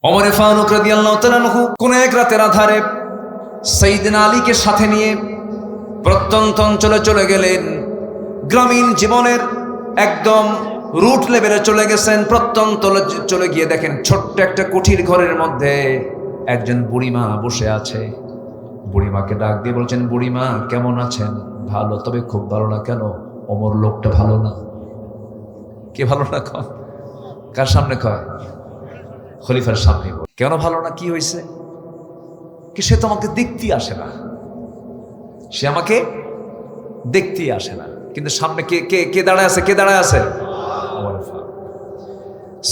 ওমর ফারুক রাদিয়াল্লাহু তাআলা আনহু কোন এক রাতের আধারে সাইয়েদনা আলীকে সাথে নিয়ে প্রত্যন্ত অঞ্চলে চলে গেলেন। গ্রামীণ জীবনের একদম রুট লেভেলে চলে গেছেন। প্রত্যন্ত চলে গিয়ে দেখেন ছোট্ট একটা কুঠির ঘরের মধ্যে একজন বুড়িমা বসে আছে। বুড়িমাকে ডাক দিয়ে বলছেন, বুড়িমা কেমন আছেন? ভালো, তবে খুব ভালো না। কেন? ওমর লোকটা ভালো না। কে ভালো না? কয় কার সামনে? কয় খলিফার সামনে। কেন ভালো না? কি হয়েছে? কি সে তো আমাকে দেখতেই আসে না, সে আমাকে দেখতেই আসে না। কিন্তু সামনে কে কে কে দাঁড়ায় আছে? কে দাঁড়ায় আছে?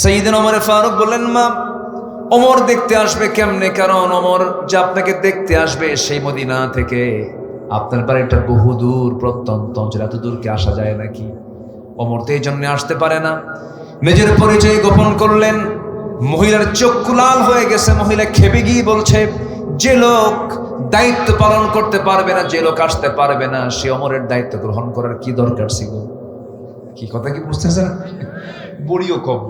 সাইয়েদনা ওমর ফারুক বললেন, মা ওমর দেখতে আসবে কেমনে? কারণ ওমর যে আপনাকে দেখতে আসবে সেই মদিনা থেকে আপনার বাড়িটা বহু দূর, প্রত্যন্ত অঞ্চলে। এত দূর কি আসা যায় নাকি? ওমর তো এই জন্য আসতে পারে না। নিজের পরিচয় গোপন করলেন। মহিলার চক্ষু লাল হয়ে গেছে। মহিলা খেপে গিয়ে বলছে, যে লোক দায়িত্ব পালন করতে পারবে না, যে লোক আসতে পারবে না, সে ওমরের দায়িত্ব গ্রহণ করার কি দরকার ছিল? কি কথা কি বুঝতেছেন? বুড়িও কম।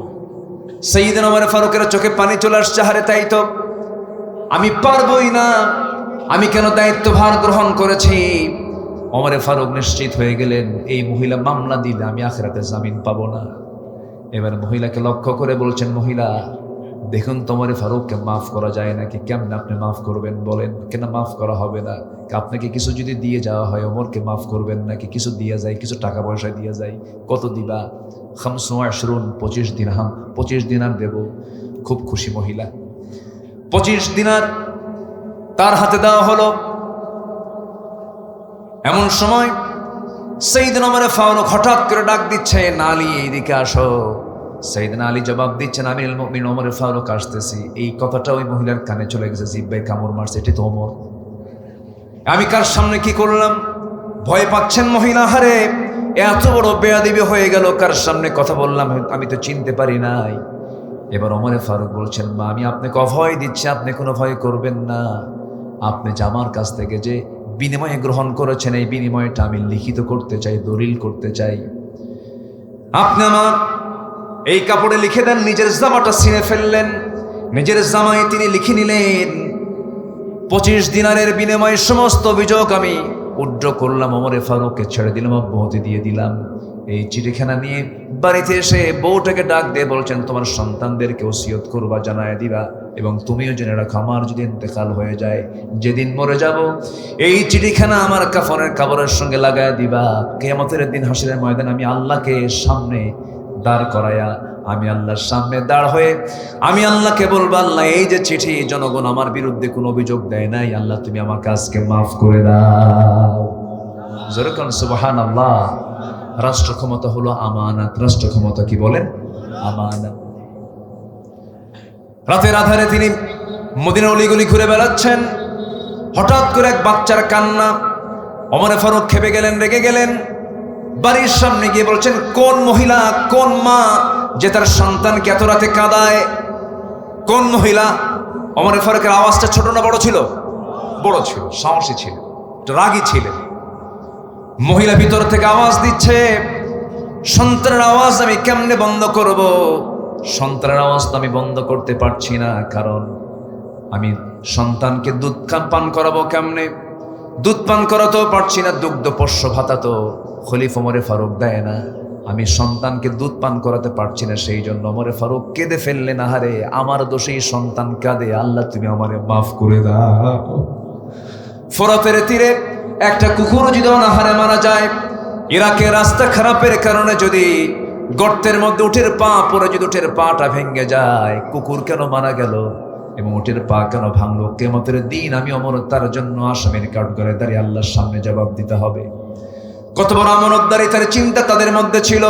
সাইয়েদনা ওমর ফারুকের চোখে পানি চলে আসছে। হারে তাই তো, আমি পারবই না, আমি কেন দায়িত্বভার গ্রহণ করেছি? ওমর ফারুক নিশ্চিত হয়ে গেলেন, এই মহিলা মামলা দিলে আমি আখিরাতে জামিন পাবো না। এবার মহিলাকে লক্ষ্য করে বলছেন, মহিলা দেখুন তো ওমর ফারুককে মাফ করা যায় নাকি? কেমন আপনি মাফ করবেন বলেন? কেন মাফ করা হবে না? আপনাকে কিছু যদি দিয়ে যাওয়া হয় ওমরকে মাফ করবেন নাকি? কিছু দিয়ে যায়, কিছু টাকা পয়সা দিয়ে যায়। কত দিবা? 25 দিরহাম, 25 দিনার দেব। খুব খুশি মহিলা। 25 দিনার তার হাতে দেওয়া হলো। এমন সময় সাইয়েদনা ওমর ফারুক হঠাৎ করে ডাক দিচ্ছেন, আলী এইদিকে আসো। সাইয়েদনা আলী জবাব দিচ্ছেন, আমিরুল মুমিনিন ওমর ফারুক আসতেছি। এই কথাটা ওই মহিলার কানে চলে গেছে। জিহ্বায় কামড় মারছে, এটি তো ওমর। আমি কার সামনে কি করলাম? ভয় পাচ্ছেন মহিলা। হারে এত বড় বেয়াদবি হয়ে গেল, কার সামনে কথা বললাম, আমি তো চিনতে পারি নাই। এবার ওমর ফারুক বলছেন, মা আমি আপনাকে অভয় দিচ্ছি, আপনি কোনো ভয় করবেন না। আপনি যে আমার কাছ থেকে যে বিনিময়ে গ্রহণ করেছেন, এই বিনিময়টা আমি লিখিত করতে চাই, দলিল করতে চাই। আপনি আমার এই কাপড়ে লিখে দেন। নিজের জামাটা ছিঁড়ে ফেললেন, নিজের জামায় তিনি লিখে নিলেন, 25 দিনারের বিনিময়ে সমস্ত অভিযোগ আমি উড্র করলাম, ওমর ফারুককে ছেড়ে দিলাম, অব্যাহতি দিয়ে দিলাম। এই চিঠিখানা নিয়ে বাড়িতে এসে বউটাকে ডাক দিয়ে বলছেন, তোমার সন্তানদেরকে ওসিয়ত করবা, জানায় দিবা, এবং তুমিও জেনে রাখো আমার যদি ইন্তেকাল হয়ে যায়, যেদিন মরে যাব, এই চিঠিখানা আমার কাফনের কাপড়ের সঙ্গে লাগায় দিবা। কিয়ামতের দিন হাসরের ময়দানে আমি আল্লাহকে সামনে দাঁড় করায়া, আমি আল্লাহর সামনে দাঁড় হয়ে আমি আল্লাহকে বলবো, আল্লাহ এই যে চিঠি, জনগণ আমার বিরুদ্ধে কোনো অভিযোগ দেয় নাই, আল্লাহ তুমি আমার কাজকে মাফ করে দাও। যেরকম সুবহানাল্লাহ। রাষ্ট্র ক্ষমতা হলো আমানত। রাষ্ট্র ক্ষমতা কি বলেন? আমানত। রাতের আধারে তিনি মদিনার অলিগলি ঘুরে বেড়াচ্ছেন। হঠাৎ করে এক বাচ্চার কান্না। ওমর ফারুক খেপে গেলেন, রেগে গেলেন। বাড়ির সামনে গিয়ে বলছেন, কোন মহিলা, কোন মা যে তার সন্তানকে এত রাতে কাঁদায়? কোন মহিলা? ওমর ফারুকের আওয়াজটা ছোট না বড় ছিল? বড় ছিল, সাহসী ছিল, রাগী ছিলেন। মহিলা ভিতর থেকে আওয়াজ দিচ্ছে, সন্তানের আওয়াজ আমি কেমনে বন্ধ করব? সন্তানের আওয়াজ তো আমি বন্ধ করতে পারছি না, কারণ আমি সন্তানকে দুধ পান করাবো কেমনে? দুধ পান করাতেও পারছি না, দুগ্ধ পোষ্য ভাতা তো খলিফা ওমর ফারুক দেয় না। আমি সন্তানকে দুধ পান করাতে পারছি না, সেই জন্য ওমর ফারুক কেঁদে ফেললেন। আহারে আমার দোষেই সন্তান কাঁদে, আল্লাহ তুমি আমারে মাফ করে দাও। ফোরাতের তীরে একটা কুকুর যদি অনাহারে মারা যায়, ইরাকের রাস্তা খারাপের কারণে যদি গর্তের মধ্যে উটের পা পড়ে, যদি উটের পাটা ভেঙে যায়, কুকুর কেন মারা গেল এবং উটের পা কেন ভাঙলো? কিয়ামতের দিন আমি ওমর তার জন্য আসামির কাঠগড়ায় দাঁড়িয়ে আল্লাহর সামনে জবাব দিতে হবে। কত বড় আমানতদারি তার চিন্তা তাদের মধ্যে ছিল।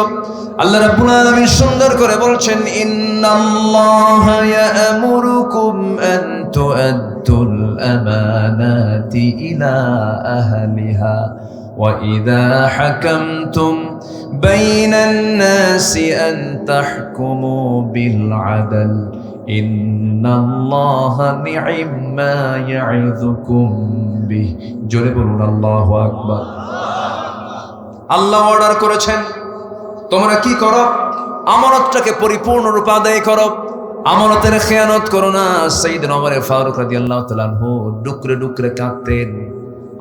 আল্লাহ রাব্বুল আলামিন সুন্দর করে বলছেন, ইন্নাল্লাহা ইয়া'মুরুকুম আন তু'আদ্দুল আমানাতি ইলা আহলিহা ওয়া ইযা হাকামতুম বাইনান নাসি আন তাহকুমু বিল আদল ইন্নাল্লাহা নি'ম্মা ইয়া'ইযুকুম বিহি। জোরে বলুন আল্লাহু আকবার। আল্লাহ অর্ডার করেছেন, তোমরা কি করো? আমানতটাকে পরিপূর্ণরূপে আদায় করো। আমানতের খেয়ানত করো না। সাইয়েদনা ওমর ফারুক রাদিয়াল্লাহু তাআলা আনহু ডুকরে ডুকরে কাঁদতেন।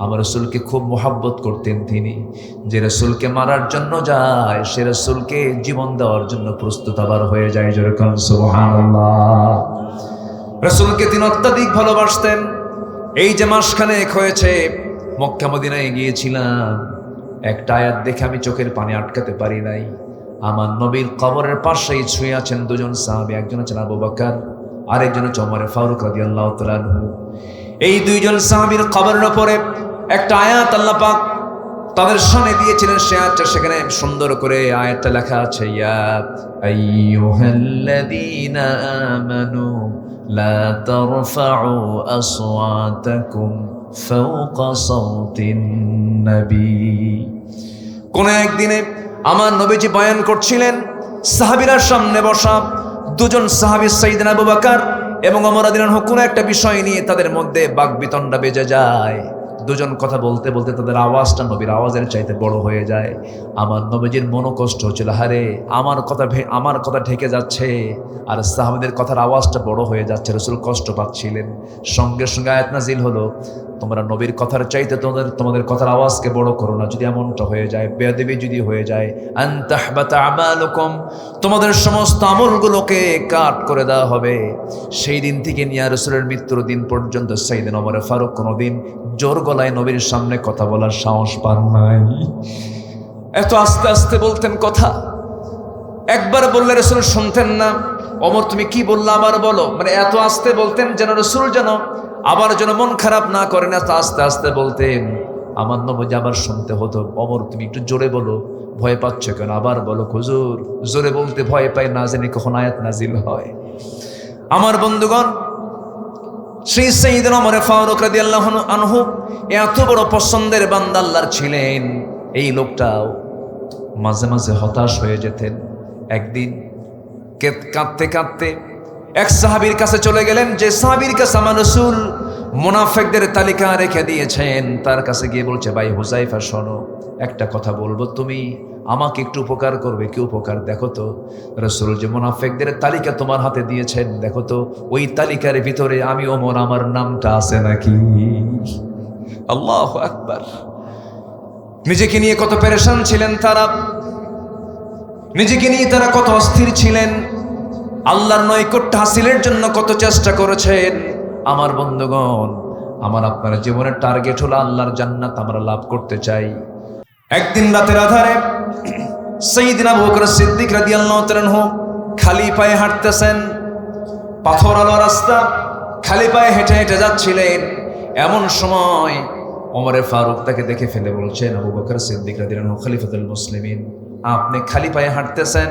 আমার রাসূলকে খুব মোহাব্বত করতেন তিনি। যে রাসূলকে মারার জন্য যায় সে রাসূলকে জীবন দেওয়ার জন্য প্রস্তুত আবার হয়ে যায়। জোরে কোন সুবহানাল্লাহ। রাসূলকে তিনি অত্যাধিক ভালোবাসতেন। এই যে মাসখানেক হয়েছে মক্কা মদিনায় গিয়েছিলাম, একটা আয়াত দেখে আমি চোখের পানি আটকাতে পারি নাই। আমার নবীর কবরের পাশেই শুয়ে আছেন দুজন সাহাবী, একজন আছেন আবু বকর, আরেকজন হচ্ছে ওমর ফারুক রাদিয়াল্লাহু তাআলা আনহু। এই দুইজন সাহাবীর কবরের উপরে একটা আয়াত আল্লাহ পাক তাদের সামনে দিয়েছিলেন। সে আয়াতটা সেখানে সুন্দর করে আয়াতটা লেখা আছে, ইয়া আইয়ুহাল্লাযীনা আমানু লা তারফাউ আসওয়াতাকুম ফাওকা সাওতিন নবী। কোন একদিনে আমার নবীজি বয়ান করছিলেন, সাহাবীরা সামনে বসা, দুজন সাহাবী সাইয়েদনা আবু বকর এবং ওমর রাদিয়াল্লাহু আনহু কোন একটা বিষয় নিয়ে তাদের মধ্যে বাকবিতণ্ডা বেজে যায়। দুজন কথা বলতে বলতে তাদের আওয়াজটা নবীর আওয়াজের চাইতে বড় হয়ে যায়। আমার নবীজির মনো কষ্ট হচ্ছিল, হারে আমার কথা ঢেকে যাচ্ছে আর সাহাবীদের কথার আওয়াজটা বড় হয়ে যাচ্ছে। রাসূল কষ্ট পাচ্ছিলেন। সঙ্গে সঙ্গে আয়াত নাজিল হলো, তোমরা নবীর কথার চাইতে তোমাদের কথার আওয়াজকে বড় করো না। যদি এমনটা হয়ে যায়, বেয়াদবি যদি হয়ে যায়, আন তাহবাতা আমালুকুম, তোমাদের সমস্ত আমলগুলোকে কাট করে দেওয়া হবে। সেই দিন থেকে নিয়ে রাসূলের মৃত্যুর দিন পর্যন্ত সাইয়েদনা ওমর ফারুক কোনোদিন জোর গলায় নবীর সামনে কথা বলার সাহস পান নাই। এত আস্তে আস্তে বলতেন কথা। একবার বললে রাসূল শুনতেন না। ওমর তুমি কি বললা আবার বলো, মানে এত আস্তে বলতেন যেন রাসূল যেন আবার যেন মন খারাপ না করেন। এত আস্তে আস্তে বলতেন, আমার নবী আবার শুনতে হতো, ওমর তুমি একটু জোরে বলো, ভয় পাচ্ছ কেন, আবার বলো। হুজুর জোরে বলতে ভয় পাই, না জানি কখন আয়াত নাজিল হয়। আমার বন্ধুগণ, শ্রী সাইয়েদনা ওমর ফারুক রাদিয়াল্লাহু আনহু এত বড় পছন্দের বান্দা আল্লাহর ছিলেন। এই লোকটাও মাঝে মাঝে হতাশ হয়ে যেতেন। একদিন কাঁদতে কাঁদতে এক সাহাবীর কাছে চলে গেলেন, যে সাহাবীর কাছে আমার রাসূল মুনাফিকদের তালিকা রেখে দিয়েছেন। তার কাছে গিয়ে বলছে, ভাই হুযায়ফা শোনো, একটা কথা বলবো, তুমি আমাকে একটু উপকার করবে। কি উপকার? দেখো তো রাসূল যে মুনাফিকদের তালিকা তোমার হাতে দিয়েছেন, দেখো তো ওই তালিকার ভিতরে আমি ওমর আমার নামটা আছে নাকি। আল্লাহু আকবার। নিজেকে নিয়ে কত পেরেশান ছিলেন তারা, নিজেকে নিয়ে তারা কত অস্থির ছিলেন, আল্লাহর নৈকট্য হাসিলের জন্য কত চেষ্টা করেছেন। আমার বন্ধুগণ, আমার আপনার জীবনের টার্গেট হলো আল্লাহর জান্নাত আমরা লাভ করতে চাই। একদিন রাতের আধারে সাইয়েদনা আবু বকর সিদ্দিক রাদিয়াল্লাহু তাআলা আনহু খালি পায়ে হাঁটতেছেন, পাথর আলো রাস্তা, খালি পায়ে হেঁটে হেঁটে যাচ্ছিলেন। এমন সময় ওমর ফারুক তাকে দেখে ফেলে বলছেন, আবু বকর সিদ্দিক রাদিয়াল্লাহু আনহু খলিফাতুল মুসলিমিন, আপনি খালি পায়ে হাঁটতেছেন,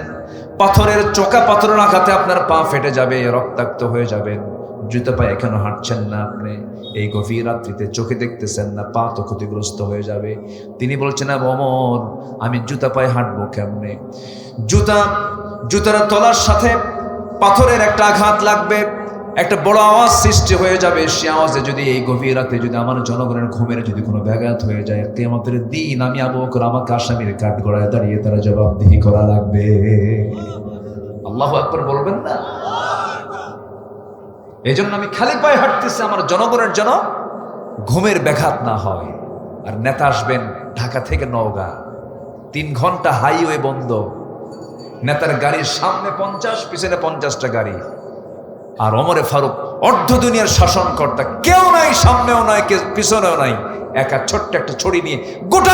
পাথরের চোকা পাথরের আঘাতে আপনার পা ফেটে যাবে, রক্তাক্ত হয়ে যাবেন। জুতা পায়ে কেন হাঁটছেন না আপনি? এই গভীর রাত্রিতে চোখে দেখতেছেন না, পা তো ক্ষতিগ্রস্ত হয়ে যাবে। তিনি বলছেন, ওমর আমি জুতা পায়ে হাঁটবো কেমনে? জুতার তলার সাথে পাথরের একটা আঘাত লাগবে, একটা বড় আওয়াজ সৃষ্টি হয়ে যাবে। সে আওয়াজে যদি এই গভীর রাতে যদি আমার জনগণের ঘুমের যদি কোনো ব্যাঘাত হয়ে যায়, কিয়ামতের দিন আমি আবু বকর আমাকে আসামির কাঠগড়ায় দাঁড়িয়ে তারা জবাবদিহি করা লাগবে। আল্লাহু আকবার বলবেন না? এই জন্য আমি খালি পায়ে হাঁটতেছি, আমার জনগণের যেন ঘুমের ব্যাঘাত না হয়। আর নেতা আসবেন ঢাকা থেকে নওগাঁ, 3 ঘন্টা হাইওয়ে বন্ধ, নেতার গাড়ির সামনে 50 পিছনে 50টা গাড়ি। আর ওমর ফারুক অর্ধ দুনিয়ার শাসনকর্তা, কেউ নাই, সামনেও নাই, পিছনেও নাই, একা ছোট্ট একটা ছড়ি নিয়ে গোটা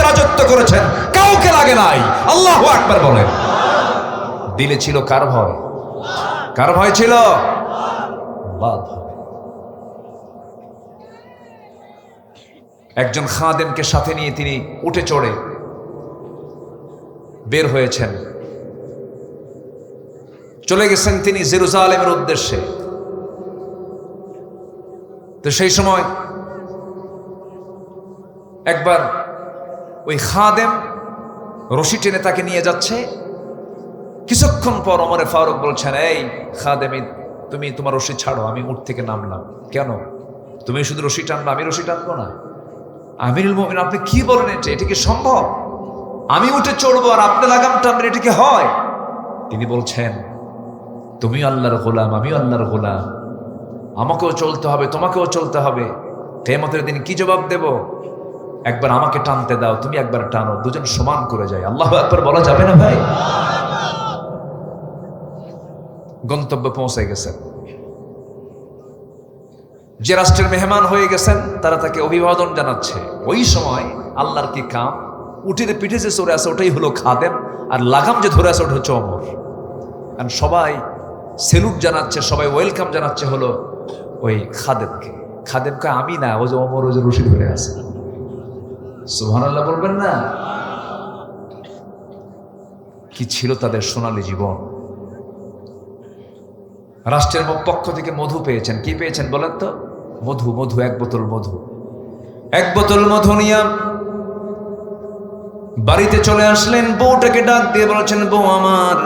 রাজত্ব করেছেন, কাউকে লাগে নাই। আল্লাহু আকবার বলেন। দিলে ছিল কার ভয়? কার ভয় ছিল? আল্লাহর ভয়। একজন খাদেমকে সাথে নিয়ে তিনি উঠে চড়ে বের হয়েছেন, চলে গেছেন তিনি জেরুজালেমের উদ্দেশ্যে। তো সেই সময় একবার ওই খাদেম রশি টেনে তাকে নিয়ে যাচ্ছে। কিছুক্ষণ পর ওমর ফারুক বলছেন, এই খাদেমি, তুমি তোমার রশি ছাড়ো, আমি উঠ থেকে নামলাম। কেন? তুমি শুধু রশি টানবো, আমি রশি টানবো না? আমিরুল মুমিনিন, আপনি কি বলেন? এটা কি সম্ভব? আমি উঠে চড়বো আর আপনি লাগাম টানবেন, এটা কি হয়? তিনি বলছেন, তুমিও আল্লাহর গোলাম, আমিও আল্লাহর গোলাম, আমাকেও চলতে হবে, তোমাকেও চলতে হবে। কিয়ামতের দিন কি জবাব দেব? একবার আমাকে টানতে দাও, তুমি একবার টানো, দুজন সমান করে যায়। আল্লাহু আকবার বলা যাবে না ভাই? গন্তব্যে পৌঁছে গেছেন, যে রাষ্ট্রের মেহমান হয়ে গেছেন তারা তাকে অভিবাদন জানাচ্ছে। ওই সময় আল্লাহর কি কাম, উটের পিঠে যে চড়ে আছে ওটাই হলো খাদেম, আর লাগাম যে ধরে আছে ওটা হচ্ছে ওমর। কারণ সবাই সেলুট জানাচ্ছে, সবাই ওয়েলকাম জানাচ্ছে হলো ওই খাদেমকে। খাদেমকে আমি না, ও যে ওমর, ও যে রশি ধরে আছে। সুবহানাল্লাহ বলবেন না? কি ছিল তাদের সোনালী জীবন। রাষ্ট্রের পক্ষ থেকে মধু পেয়েছেন। কি পেয়েছেন বলেন তো? মধু, মধু, এক বোতল মধু। এক বোতল মধু নিয়ে বাড়িতে চলে আসলেন। বউটাকে ডাক দিয়ে বলেছেন, বউ আমার,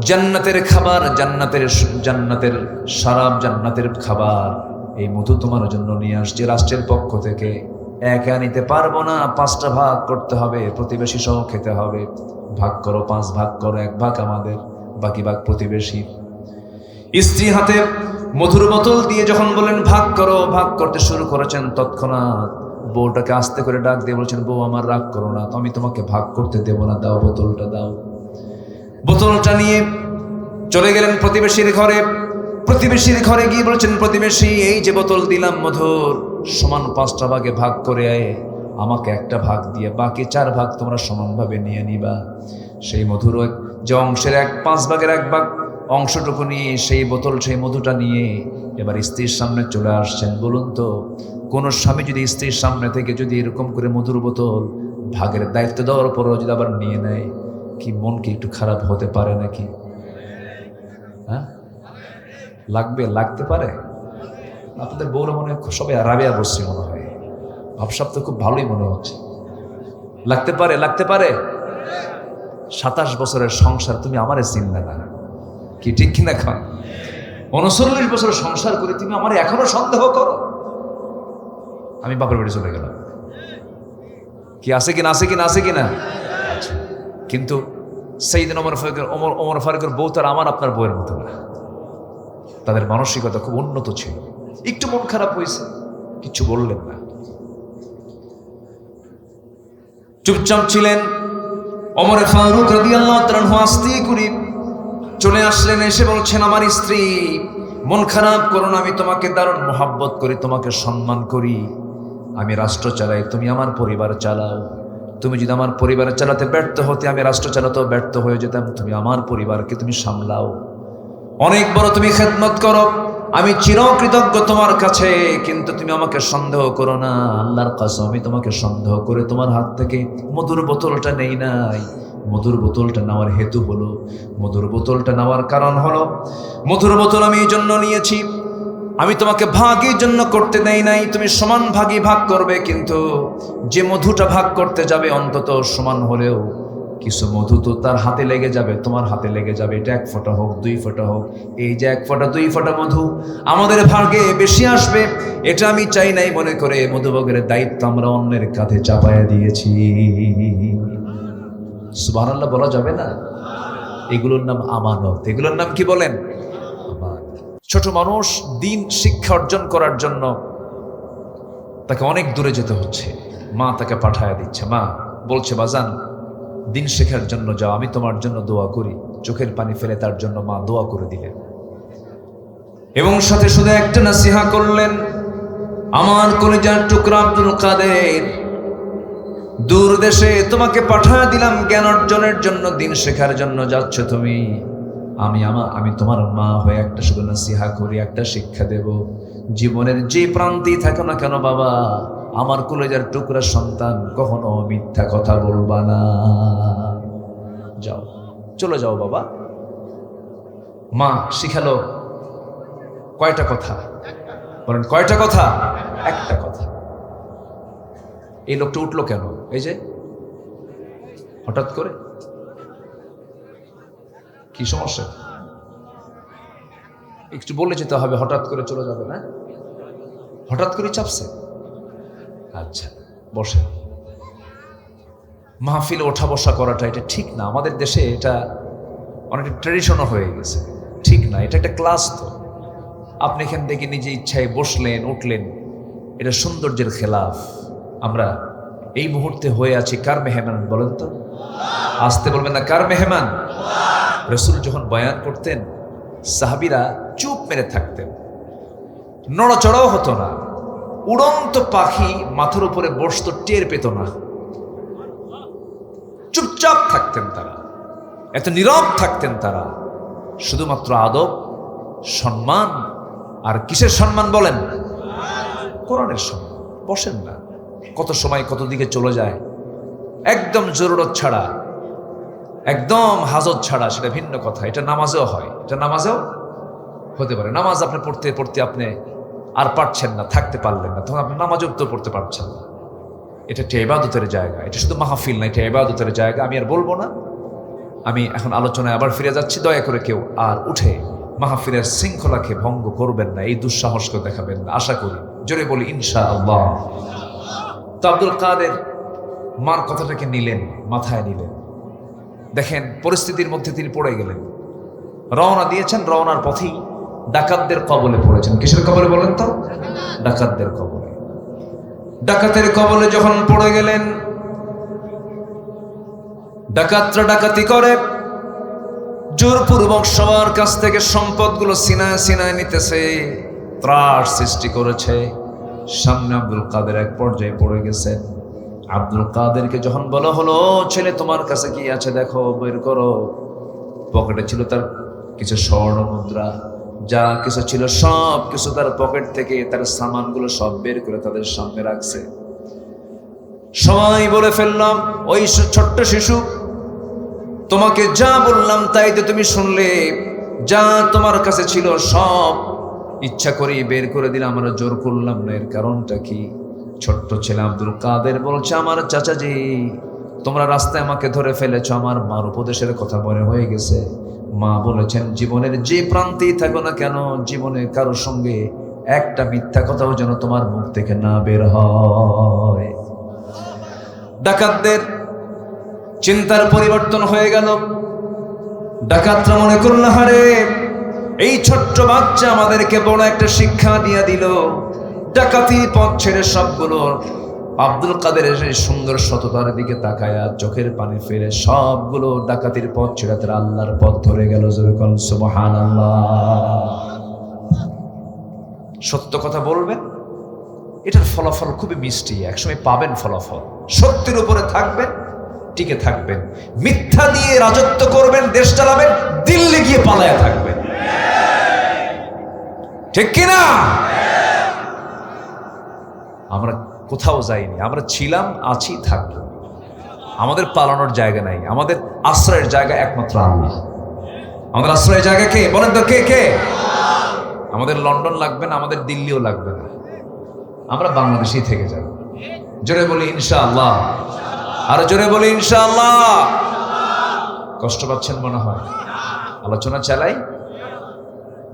জান্নাতের খাবার, জান্নাতের শরাব, জান্নাতের খাবার, এই মধু তোমার জন্য নিয়ে আসছে রাষ্ট্রের পক্ষ থেকে। একা নিতে পারবো না, 5টা ভাগ করতে হবে, প্রতিবেশী সহ খেতে হবে। ভাগ করো, 5 ভাগ করো, 1 ভাগ আমাদের, বাকি ভাগ প্রতিবেশী। স্ত্রী হাতে মধুর বোতল দিয়ে যখন বলেন ভাগ করো, ভাগ করতে শুরু করেছেন, তৎক্ষণাৎ বউটাকে আস্তে করে ডাক দিয়ে বলছেন, বউ আমার, রাগ করো না, তো আমি তোমাকে ভাগ করতে দেবো না, দাও বোতলটা দাও। বোতলটা নিয়ে চলে গেলেন প্রতিবেশীর ঘরে। প্রতিবেশীর ঘরে গিয়ে বলছেন, প্রতিবেশী, এই যে বোতল দিলাম মধুর, সমান 5টা ভাগে ভাগ করে আমাকে 1টা ভাগ দিয়ে বাকি 4 ভাগ তোমরা সমানভাবে নিয়ে নিবা। সেই মধুর যে অংশের 5 ভাগের 1 ভাগ অংশটুকু নিয়ে সেই বোতল, সেই মধুটা নিয়ে এবার স্ত্রীর সামনে চলে আসছেন। বলুন তো, কোন স্বামী যদি স্ত্রীর সামনে থেকে যদি এরকম করে মধুর বোতল ভাগের দায়িত্ব দেওয়ার পরও যদি আবার নিয়ে নেয়, কি মন কি একটু খারাপ হতে পারে নাকি? হ্যাঁ, লাগতে পারে। আপনাদের বউরা মনে হয় সবাই রাবেয়া বসছে মনে হয়, ভাবসাব তো খুব ভালোই মনে হচ্ছে। লাগতে পারে। 27 বছরের সংসার, তুমি আমারে চিনলে না, কি ঠিক কিনা? খান 39 বছর সংসার করে তুমি আমার এখনো সন্দেহ করো। আমি বাপের বাড়ি চলে গেলাম, কি আছে কিনা? আচ্ছা, কিন্তু সাইয়েদনা ওমর ফারুকের বউ তো আর আমার আপনার বউয়ের মতো না। তাদের মানসিকতা খুব উন্নত ছিল। একটু মন খারাপ হয়েছে, কিছু বললেন না, চুপচাপ ছিলেন। ওমর ফারুক রাদিয়াল্লাহু তাআলা আনহু আস্তে করে চলে আসলেন, এসে বলছেন, আমার স্ত্রী, মন খারাপ করো না, আমি তোমাকে দারুণ মোহাব্বত করি, তোমাকে সম্মান করি। আমি রাষ্ট্র চালাই, তুমি আমার পরিবার চালাও। তুমি যদি আমার পরিবার চালাতে ব্যর্থ হতে, আমি রাষ্ট্র চালাতেও ব্যর্থ হয়ে যেতাম। তুমি আমার পরিবারকে তুমি সামলাও, অনেক বড় তুমি খেদমত করো, আমি চিরকৃতজ্ঞ তোমার কাছে। কিন্তু তুমি আমাকে সন্দেহ করো না, আল্লাহর কসম, আমি তোমাকে সন্দেহ করে তোমার হাত থেকে মধুর বোতলটা নেই নাই। মধুর বোতলটা নেওয়ার হেতু হলো, মধুর বোতলটা নেওয়ার কারণ হলো, মধুর বোতল আমি এই জন্য নিয়েছি, আমি তোমাকে ভাগের জন্য করতে দেই নাই। তুমি সমান ভাগই ভাগ করবে, কিন্তু যে মধুটা ভাগ করতে যাবে অন্তত সমান হলেও কিছু মধু তো তার হাতে লেগে যাবে, তোমার হাতে লেগে যাবে। এটা 1 ফোঁটা হোক, 2 ফোঁটা হোক, এই যে 1 ফোঁটা 2 ফোঁটা মধু আমাদের ভাগে বেশি আসবে, এটা আমি চাই নাই মনে করে মধুভোগের দায়িত্ব আমরা অন্যের কাঁধে চাপায়া দিয়েছি। সুবহানাল্লাহ বলা যাবে না? এগুলোর নাম আমানত। এগুলোর নাম কি বলেন? ছোট মানুষ দিন শিক্ষা অর্জন করার জন্য তাকে অনেক দূরে যেতে হচ্ছে, মা তাকে পাঠায় দিচ্ছে। মা বলছে, বাজান দিন শেখার জন্য যাও, আমি তোমার জন্য দোয়া করি। চোখের পানি ফেলে তার জন্য মা দোয়া করে দিলেন, এবং সাথে সাথে একটা নসিহা করলেন, আমার কলিজার টুকরা আব্দুল কাদের, দূর দেশে তোমাকে পাঠায় দিলাম জ্ঞান অর্জনের জন্য, দিন শেখার জন্য যাচ্ছ তুমি। আমি তোমার মা হয়ে একটা শুধু নসিহা করি, একটা শিক্ষা দেব। জীবনের যে প্রান্তেই থাকো না কেন বাবা, আমার কলেজের টুকরা সন্তান, কখনো মিথ্যা কথা বলবা না। যাও, চলে যাও বাবা। মা শিখালো কয়টা কথা? বলেন কয়টা কথা? একটা কথা। এই লোকটা উঠলো কেন? এই যে হঠাৎ করে, কি সমস্যা? একটু বলে যেতে হবে, হঠাৎ করে চলে যাবে না, হঠাৎ করে চাপছে। আচ্ছা বসে। মাহফিলে ওঠা বসা করাটা এটা ঠিক না, আমাদের দেশে এটা অনেকটা ট্রেডিশনও হয়ে গেছে। ঠিক না, এটা একটা ক্লাস। তো আপনি এখান থেকে নিজে ইচ্ছায় বসলেন উঠলেন, এটা সৌন্দর্যের খেলাফ। আমরা এই মুহূর্তে হয়ে আছি কার মেহমান বলেন তো? আসতে বলবেন না, কার মেহমান? রাসূল যখন বয়ান করতেন সাহাবীরা চুপ মেরে থাকতেন, নড়াচড়াও হতো না। উড়ন্ত পাখি মাথার উপরে বসতো, টের পেত না, চুপচাপ থাকতেন তারা, এত নীরব থাকতেন তারা। শুধুমাত্র আদব, সম্মান। আর কিসের সম্মান বলেন? কোরআনের সম্মান। বসেন না, কত সময় কত দিকে চলে যায়, একদম জরুরত ছাড়া, একদম হাজত ছাড়া, সেটা ভিন্ন কথা। এটা নামাজেও হয়, এটা নামাজেও হতে পারে। নামাজ আপনি পড়তে পড়তে আপনি আর পারছেন না, থাকতে পারলেন না, তখন আপনি নামাজও তো পড়তে পারছেন না। এটা একটা ইবাদতের জায়গা, এটা শুধু মাহফিল না, এটা ইবাদতের জায়গা। আমি আর বলবো না, আমি এখন আলোচনায় আবার ফিরে যাচ্ছি। দয়া করে কেউ আর উঠে মাহফিলের শৃঙ্খলাকে ভঙ্গ করবেন না, এই দুঃসাহসকে দেখাবেন না, আশা করি। জোরে বলি ইনশাআল্লাহ। তো আব্দুল কাদের মার কথাটাকে নিলেন, মাথায় নিলেন। দেখেন পরিস্থিতির মধ্যে তিনি পড়ে গেলেন, রওনা দিয়েছেন, রওনার পথেই ডাকাতদের কবলে পড়েছেন। কিসের কবলে বলেন তো? ডাকাতদের কবলে। ডাকাতের কবলে যখন পড়ে গেলেন, ডাকাতরা ডাকাতি করে, জোরপূর্বক সবার কাছ থেকে সম্পদগুলো সিনায় সিনায় নিতেছে, ত্রাস সৃষ্টি করেছে। সামনে আব্দুল কাদের এক পর্যায়ে পড়ে গেছেন। আব্দুল কাদেরকে যখন বলা হলো, ছেলে তোমার কাছে কি আছে দেখো, বের করো। পকেটে ছিল তার কিছু স্বর্ণ মুদ্রা, যা কিছু ছিল সব কিছু তার পকেট থেকে, তার সামানগুলো সব বের করে তাদের সামনে রাখছে। সবাই বলে ফেললাম, ওই ছোট্ট শিশু, তোমাকে যা বললাম তাই তো তুমি শুনলে, যা তোমার কাছে ছিল সব ইচ্ছা করেই বের করে দিলাম, আমরা জোর করলাম না। এর কারণটা কি? ছোট্ট ছেলে আব্দুল কাদের বলছে, আমার চাচাজি, তোমরা রাস্তায় আমাকে ধরে ফেলেছ, আমার মার উপদেশের কথা মনে হয়ে গেছে। মা বলেছেন, জীবনের যে প্রান্তেই থাকো না কেন, জীবনে কারোর সঙ্গে একটা মিথ্যা কথাও যেন তোমার মুখ থেকে না বের হয়। ডাকাতদের চিন্তার পরিবর্তন হয়ে গেল। ডাকাতরা মনে করল, হারে এই ছোট্ট বাচ্চা আমাদেরকে বড় একটা শিক্ষা দিয়ে দিল। ডাকাতি পথ ছেড়ে সবগুলো আব্দুল কাদেরের সেই সুন্দর সততার দিকে তাকায়া চোখের পানি ফেলে সবগুলো ডাকাতির পথ ছেড়ে তারা আল্লাহর পথ ধরে গেল। সুবহানাল্লাহ। সত্য কথা বলবেন, এটার ফলাফল খুবই মিষ্টি, একসময় পাবেন ফলাফল। সত্যের উপরে থাকবেন, টিকে থাকবেন। মিথ্যা দিয়ে রাজত্ব করবেন, দেশ চালাবেন, দিল্লি গিয়ে পালায়া থাকবেন। ঠিক কিনা? আমরা কোথাও যাইনি, আমরা ছিলাম, আছি, থাকবো। আমাদের পালানোর জায়গা নাই, আমাদের আশ্রয়ের জায়গা একমাত্র আল্লাহ। আমাদের আশ্রয়ের জায়গা কে বলেন তো? কে কে? আমাদের লন্ডন লাগবে না, আমাদের দিল্লিও লাগবে না, আমরা বাংলাদেশেই থেকে যাব। জোরে বলি ইনশাআল্লাহ। আর জোরে বলি ইনশাআল্লাহ। কষ্ট পাচ্ছেন মনে হয়? আলোচনা চালাই।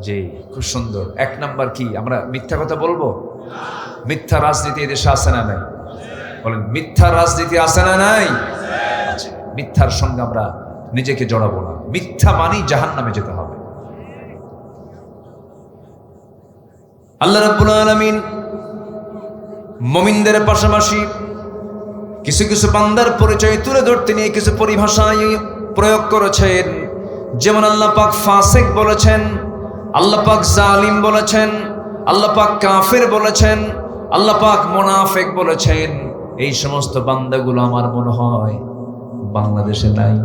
জি, খুব সুন্দর। এক নাম্বার কি? আমরা মিথ্যা কথা বলবো? মিথ্যা রাজনীতি এদেশে আছে না নাই? বলেন, মিথ্যা রাজনীতি আছে না নাই? আচ্ছা, মিথ্যার সঙ্গে আমরা নিজেকে জড়াবো না। মিথ্যা মানি জাহান্নামে যেতে হবে। আল্লাহ রাব্বুল আলামিন মুমিনদের পাশাপাশি কিছু কিছু বান্দার পরিচয় তুলে ধরতে নিয়ে কিছু পরিভাষায় প্রয়োগ করেছেন। যেমন আল্লাহ পাক ফাসিক বলেছেন, আল্লাহ পাক জালিম বলেছেন, আল্লাহ পাক কাফের বলেছেন, আল্লাহ পাক মুনাফিক বলেছেন। এই সমস্ত বান্দাগুলো আমার মনে হয় বাংলাদেশে নাই।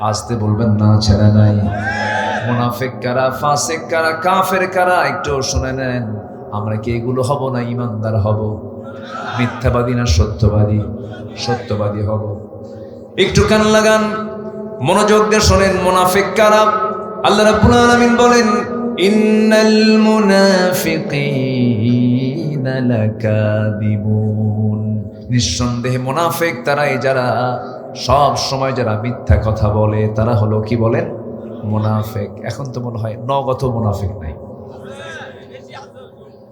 আসতে বলবেন না, ছেড়ে নাই। মুনাফিক কারা, ফাসিক কারা, কাফের কারা, একটু শুনে নেন। আমরা কি এগুলো হব না? ইমানদার হব। মিথ্যাবাদী না সত্যবাদী? সত্যবাদী হব। একটু কান লাগান, মনোযোগ দিয়ে শোনেন। মুনাফিক কারা? আল্লাহ রাব্বুল আলামিন বলেন, ইন্নাল মুনাফিকিনা লাকাযিবুন। নিঃসন্দেহে মুনাফিক তারাই যারা সব সময় যারা মিথ্যা কথা বলে, তারা হলো কি বলেন? মুনাফিক। এখন তো মনে হয় নগত মুনাফিক নাই,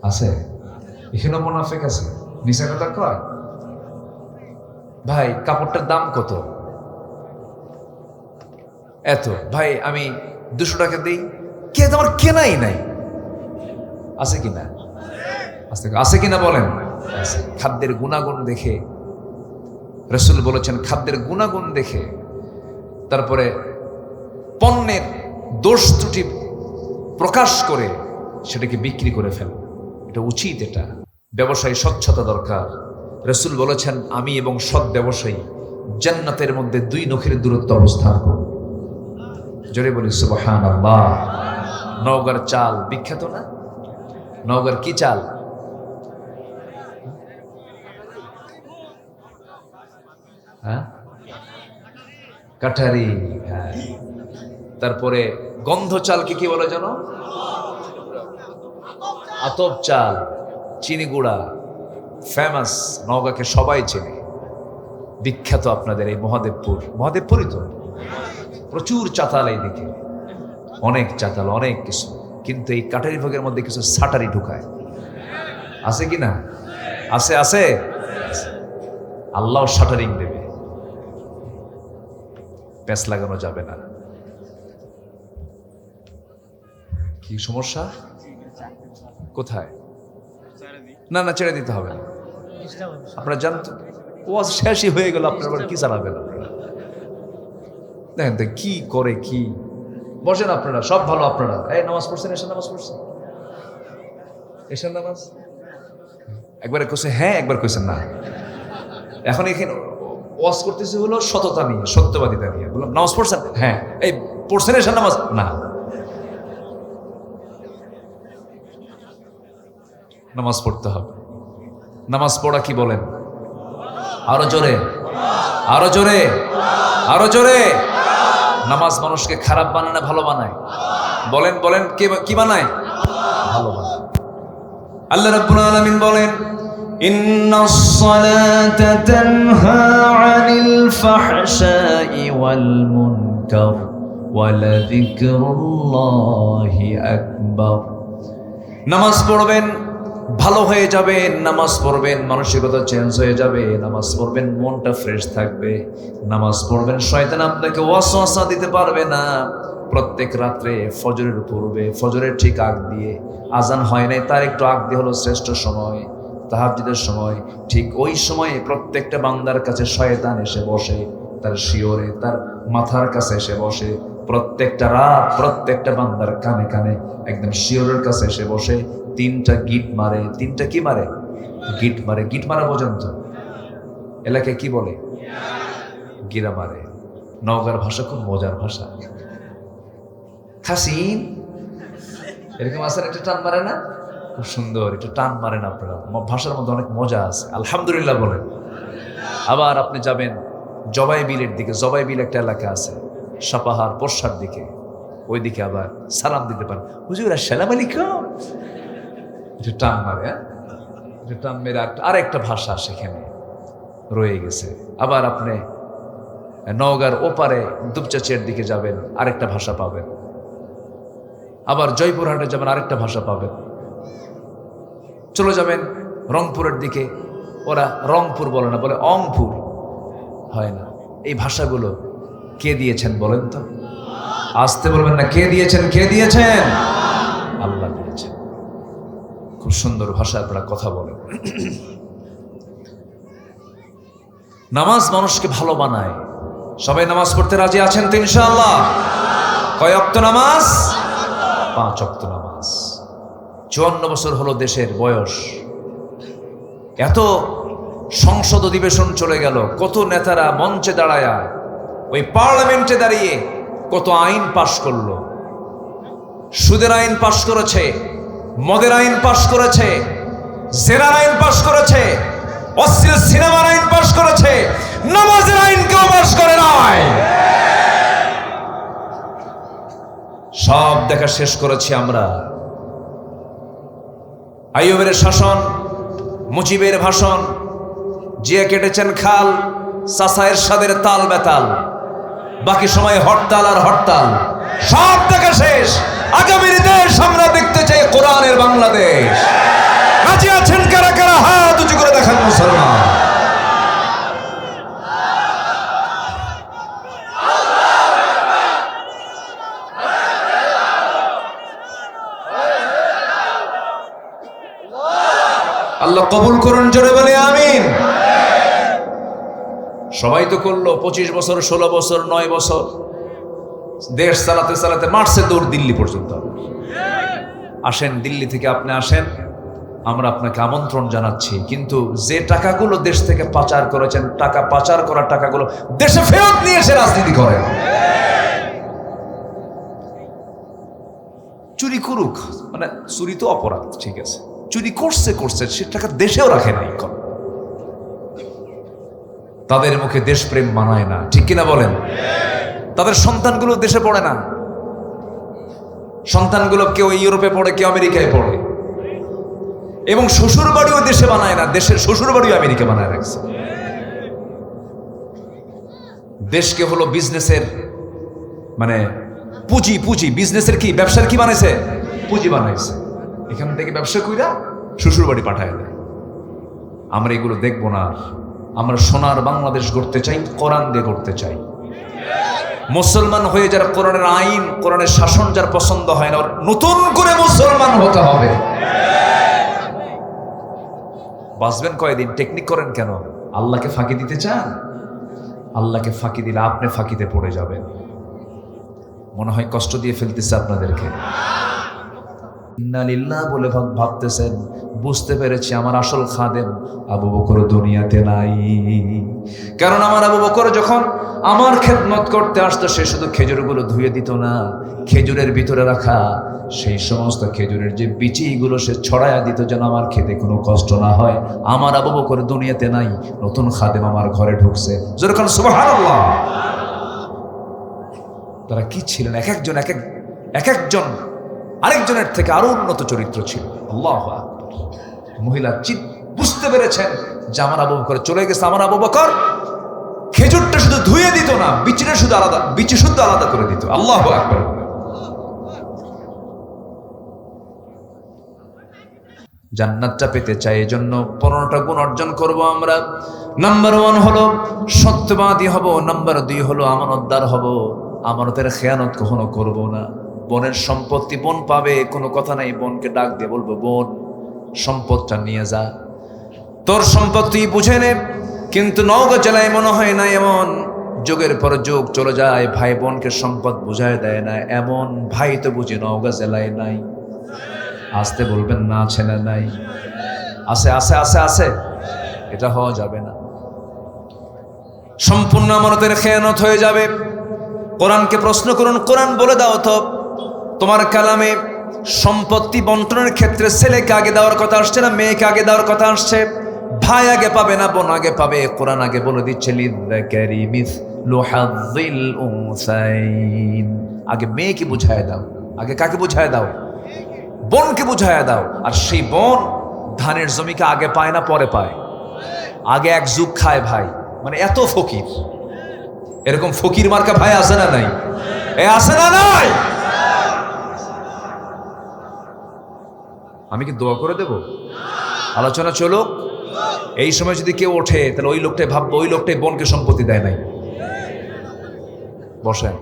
আছে? এখানে মুনাফিক আছে, মিছা কথা কয়। ভাই কাপড়টার দাম কত? এত ভাই আমি 200 টাকা দিই, কে তোমার কেনাই নাই, আছে কিনা? আছে কিনা বলেন? খাদ্যের গুণাগুণ দেখে রাসূল বলেছেন, খাদ্যের গুণাগুণ দেখে তারপরে পণ্যের দোষ ত্রুটি প্রকাশ করে সেটাকে বিক্রি করে ফেল, এটা উচিত। এটা ব্যবসায়ী স্বচ্ছতা দরকার। রাসূল বলেছেন, আমি এবং সৎ ব্যবসায়ী জান্নাতের মধ্যে 2 নখের দূরত্ব অবস্থান করব। জোরে বলি সুবহানাল্লাহ। নওগাঁর চাল বিখ্যাত না? নওগাঁর কি চাল? হ্যাঁ, কাঠারি। হ্যাঁ, তারপরে গন্ধ চালকে কি বলে জানো? আতপ চাল, চিনি গুঁড়া, ফেমাস। নওগাঁকে সবাই চেনে, বিখ্যাত আপনাদের এই মহাদেবপুরই তো প্রচুর চাতাল, এইদিকে অনেক চাতাল, অনেক কিছু। কিন্তু এই কাটারি ভাগের মধ্যে কিছু সাটারি ঢুকায়, আছে কি না? আছে, আছে। আল্লাহ শাটারিং দেবে, প্যাঁচ লাগানো যাবে না। কি সমস্যা? কোথায়? না না, ছেড়ে দিতে হবে না। আপনারা জানতো ও শেষই হয়ে গেল, আপনার আবার কি চালাবেন আপনারা? দেখেন তো কি করে, কি বসেন আপনারা, সব ভালো আপনারা। এই নামাজ পড়ছেন, এশার নামাজ পড়ছেন? এশার নামাজ একবারে কইছে হ্যাঁ, একবার কইছেন না। এখন এখানে ওয়াজ করতেছে হলো সততা নিয়ে, সত্যবাদিতা নিয়ে। বললাম নামাজ পড়ছেন? হ্যাঁ। এই পড়ছেন এশার নামাজ? না। নামাজ পড়তে হবে। নামাজ পড়া কি বলেন? আরো জোরে, আরো জোরে, আরো জোরে। নামাজ মানুষকে খারাপ বানায় না ভালো বানায়? বলেন বলেন, কি বানায়? ভালো বানায়। আল্লাহ রাব্বুল আলামিন বলেন, ইন্নাস সালাতা তানহা আনিল ফাহশাই ওয়াল মুনকার ওয়া লাযিকরুল্লাহি আকবার। নামাজ পড়বেন, ভালো হয়ে যাবে। নামাজ পড়বেন, মানসিকতা চেঞ্জ হয়ে যাবে। নামাজ পড়বেন, মনটা ফ্রেশ থাকবে। নামাজ পড়বেন, শয়তান আপনাকে ওয়াসওয়াসা দিতে পারবে না। প্রত্যেক রাত্রে ফজরের পূর্বে, ফজরের ঠিক আগ দিয়ে, আজান হয় নাই তার একটু আগ দিয়ে হলো শ্রেষ্ঠ সময়, তাহাজ্জুদের সময়। ঠিক ওই সময়ে প্রত্যেকটা বান্দার কাছে শয়তান এসে বসে, তার শিওরে, তার মাথার কাছে এসে বসে। প্রত্যেকটা রাত প্রত্যেকটা বান্দার কানে কানে একদম শিওরের কাছে এসে বসে। 3টা গিট মারে। 3টা কি মারে? গিট মারে। গিট মারা পর্যন্ত এলাকায় কি বলে? গিরা মারে। নওগাঁর ভাষা খুব মজার ভাষা। খাসিন এরকম আছে, একটা টান মারে না? খুব সুন্দর, একটু টান মারেন আপনারা। ভাষার মধ্যে অনেক মজা আছে। আলহামদুলিল্লাহ বলেন। আবার আপনি যাবেন জবাই বিলের দিকে। জবাই বিল একটা এলাকা আছে সাপাহার পশ্চার দিকে, ওই দিকে আবার সালাম দিতে পারেন, হুজুর আসসালামু আলাইকুম। এটা টান মারে। হ্যাঁ, এটা টান মেরে আরেকটা ভাষা সেখানে রয়ে গেছে। আবার আপনি নওগাঁর ওপারে দুপচাচিয়ার দিকে যাবেন, আরেকটা ভাষা পাবেন। আবার জয়পুরহাটে যাবেন, আরেকটা ভাষা পাবেন। চলে যাবেন রংপুরের দিকে, ওরা রংপুর বলে না, বলে অংপুর। হয় না। এই ভাষাগুলো কে দিয়েছেন বলেন তো? আসতে বলবেন না, কে দিয়েছেন? কে দিয়েছেন? আল্লাহ দিয়েছেন। খুব সুন্দর ভাষা আপনারা কথা বলেন। নামাজ মানুষকে ভালো বানায়। সবাই নামাজ পড়তে রাজি আছেন তো ইনশাআল্লাহ? কয় ওয়াক্ত নামাজ? 5 ওয়াক্ত নামাজ। 54 বছর হলো দেশের বয়স। এত সংসদ অধিবেশন চলে গেল, কত নেতারা মঞ্চে দাঁড়ায়া, ওই পার্লামেন্টে দাঁড়িয়ে কত আইন পাশ করলো। সুদের আইন পাশ করেছে, মদের আইন পাশ করেছে, জেনার আইন পাশ করেছে, অশ্লীল সিনেমার আইন পাশ করেছে, নামাজের আইন কেউ পাশ করে নাই। সব দেখা শেষ করেছি আমরা। আইয়ুবের শাসন, মুজিবের ভাষণ, জিয়া কেটেছেন খাল, চাচা এরশাদের তাল বেতাল, বাকি সময় হরতাল আর হরতাল। সব দেখা শেষ। আগামীর দেশ আমরা দেখতে চাই কোরআনের বাংলাদেশ। রাজি আছেন কারা কারা? হাত উঁচু করে দেখান মুসলমান। আল্লাহ কবুল করুন, জোরে বলে আমিন। সবাই তো করলো 25 বছর, 16 বছর, 9 বছর দেশ চালাতে চালাতে মারছে দৌড় দিল্লি পর্যন্ত। আসেন, দিল্লি থেকে আপনি আসেন, আমরা আপনাকে আমন্ত্রণ জানাচ্ছি, কিন্তু যে টাকাগুলো দেশ থেকে পাচার করেছেন, টাকা পাচার করা টাকাগুলো দেশে ফেরত নিয়ে এসে রাজনীতি করেন। চুরি করুক, মানে চুরি তো অপরাধ, ঠিক আছে, চুরি করছে সে টাকা দেশেও রাখে নাই। তাদের মুখে দেশপ্রেম মানায় না, ঠিক কিনা বলেন? তাদের সন্তানগুলো দেশে পড়ে না, সন্তানগুলো কেউ ইউরোপে পড়ে, কেউ আমেরিকায় পড়ে, এবং শ্বশুর বাড়িও দেশে বানায় না, দেশের শ্বশুর বাড়িও আমেরিকা বানায় রাখছে। দেশকে হলো বিজনেসের মানে পুঁজি বিজনেসের কি, ব্যবসার কি বানাইছে? পুঁজি বানাইছে। এখান থেকে ব্যবসা কইরা শ্বশুর বাড়ি পাঠায় দেয়। আমরা এগুলো দেখবো না। আমরা সোনার বাংলাদেশ গড়তে চাই, কোরআন দিয়ে গড়তে চাই। মুসলমান হয়ে যারা কোরআনের আইন, কোরআনের শাসন যার পছন্দ হয় না, নতুন করে মুসলমান হতে হবে। বাঁচবেন কয়দিন? টেকনিক করেন কেন? আল্লাহকে ফাঁকি দিতে চান? আল্লাহকে ফাঁকি দিলে আপনি ফাঁকিতে পড়ে যাবেন। মনে হয় কষ্ট দিয়ে ফেলতেছে আপনাদেরকে। ইন্না লিল্লাহ বলে ভাবতেছেন, বুঝতে পেরেছি আমার আসল খাদেম আবু বকর দুনিয়াতে নাই। কারণ আমার আবু বকর যখন আমার খেদমত করতে আসতো, সে শুধু খেজুরগুলো ধুয়ে দিত না, খেজুরের ভিতরে রাখা সেই সমস্ত খেজুরের যে বিচিগুলো সে ছড়ায়া দিত, যেন আমার খেতে কোনো কষ্ট না হয়। আমার আবু বকর দুনিয়াতে নাই, নতুন খাদেম আমার ঘরে ঢুকছে। যেরকম সুবহানাল্লাহ। তারা কি ছিলেন? এক একজন আরেকজনের থেকে আরো উন্নত চরিত্র ছিল। আল্লাহু আকবার। মহিলা বুঝতে পেরেছেন যে আমার আবু বকর চলে গেছে। আমার আবু বকর খেজুরটা শুধু ধুয়ে দিত না, বিচি শুদ্ধ আলাদা করে দিত। আল্লাহু আকবার। জান্নাতটা পেতে চাই, এজন্য 15টা গুণ অর্জন করব আমরা। নাম্বার 1 হলো সত্যবাদী হব, নাম্বার 2 হলো আমানতদার হব, আমানতের খেয়ানত কখনো করব না। বোনের সম্পত্তি বোন পাবে, কোনো কথা নাই, বোনকে ডাক দিয়ে বলবো, বোন সম্পদটা নিয়ে যা, তোর সম্পত্তি বুঝে নে। কিন্তু নওগাঁ জেলায় মনে হয় না এমন, যুগের পর যুগ চলে যায়, ভাই বোনকে সম্পদ বুঝায় দেয় না, এমন ভাই তো বুঝি নওগাঁ জেলায় নাই। আসতে বলবেন না, আছে না নাই? আছে আছে আছে আছে। এটা হওয়া যাবে না, সম্পূর্ণ আমানতের খেয়ানত হয়ে যাবে। কোরআনকে প্রশ্ন করুন, কোরআন বলে দাও তো তোমার কালামে সম্পত্তি বন্টনের ক্ষেত্রে ছেলেকে আগে দেওয়ার কথা আসছে না মেয়েকে আগে দেওয়ার কথা আসছে? ভাই আগে পাবে না বোন আগে পাবে? কোরআন আগে বলে দিচ্ছে লিযাকারি মিসলু হাযযিল উনসাইন। আগে মেয়েকে বুঝায় দাও। আগে কাকে বুঝায় দাও? বোনকে বুঝায় দাও। আর সেই বোন ধানের জমিকে আগে পায় না পরে পায়? আগে এক যুগ খায় ভাই। মানে এত ফকির, এরকম ফকির মার্কা ভাই আছে না নাই? আছে না নাই? আমি কি দোয়া করে দেব? আলোচনা চলো। এই সময় যদি কেউ ওঠে, তাহলে ওই লোকটাই ভাববো ওই লোকটাই বোনকে সম্পত্তি দেয় নাই। বসেন।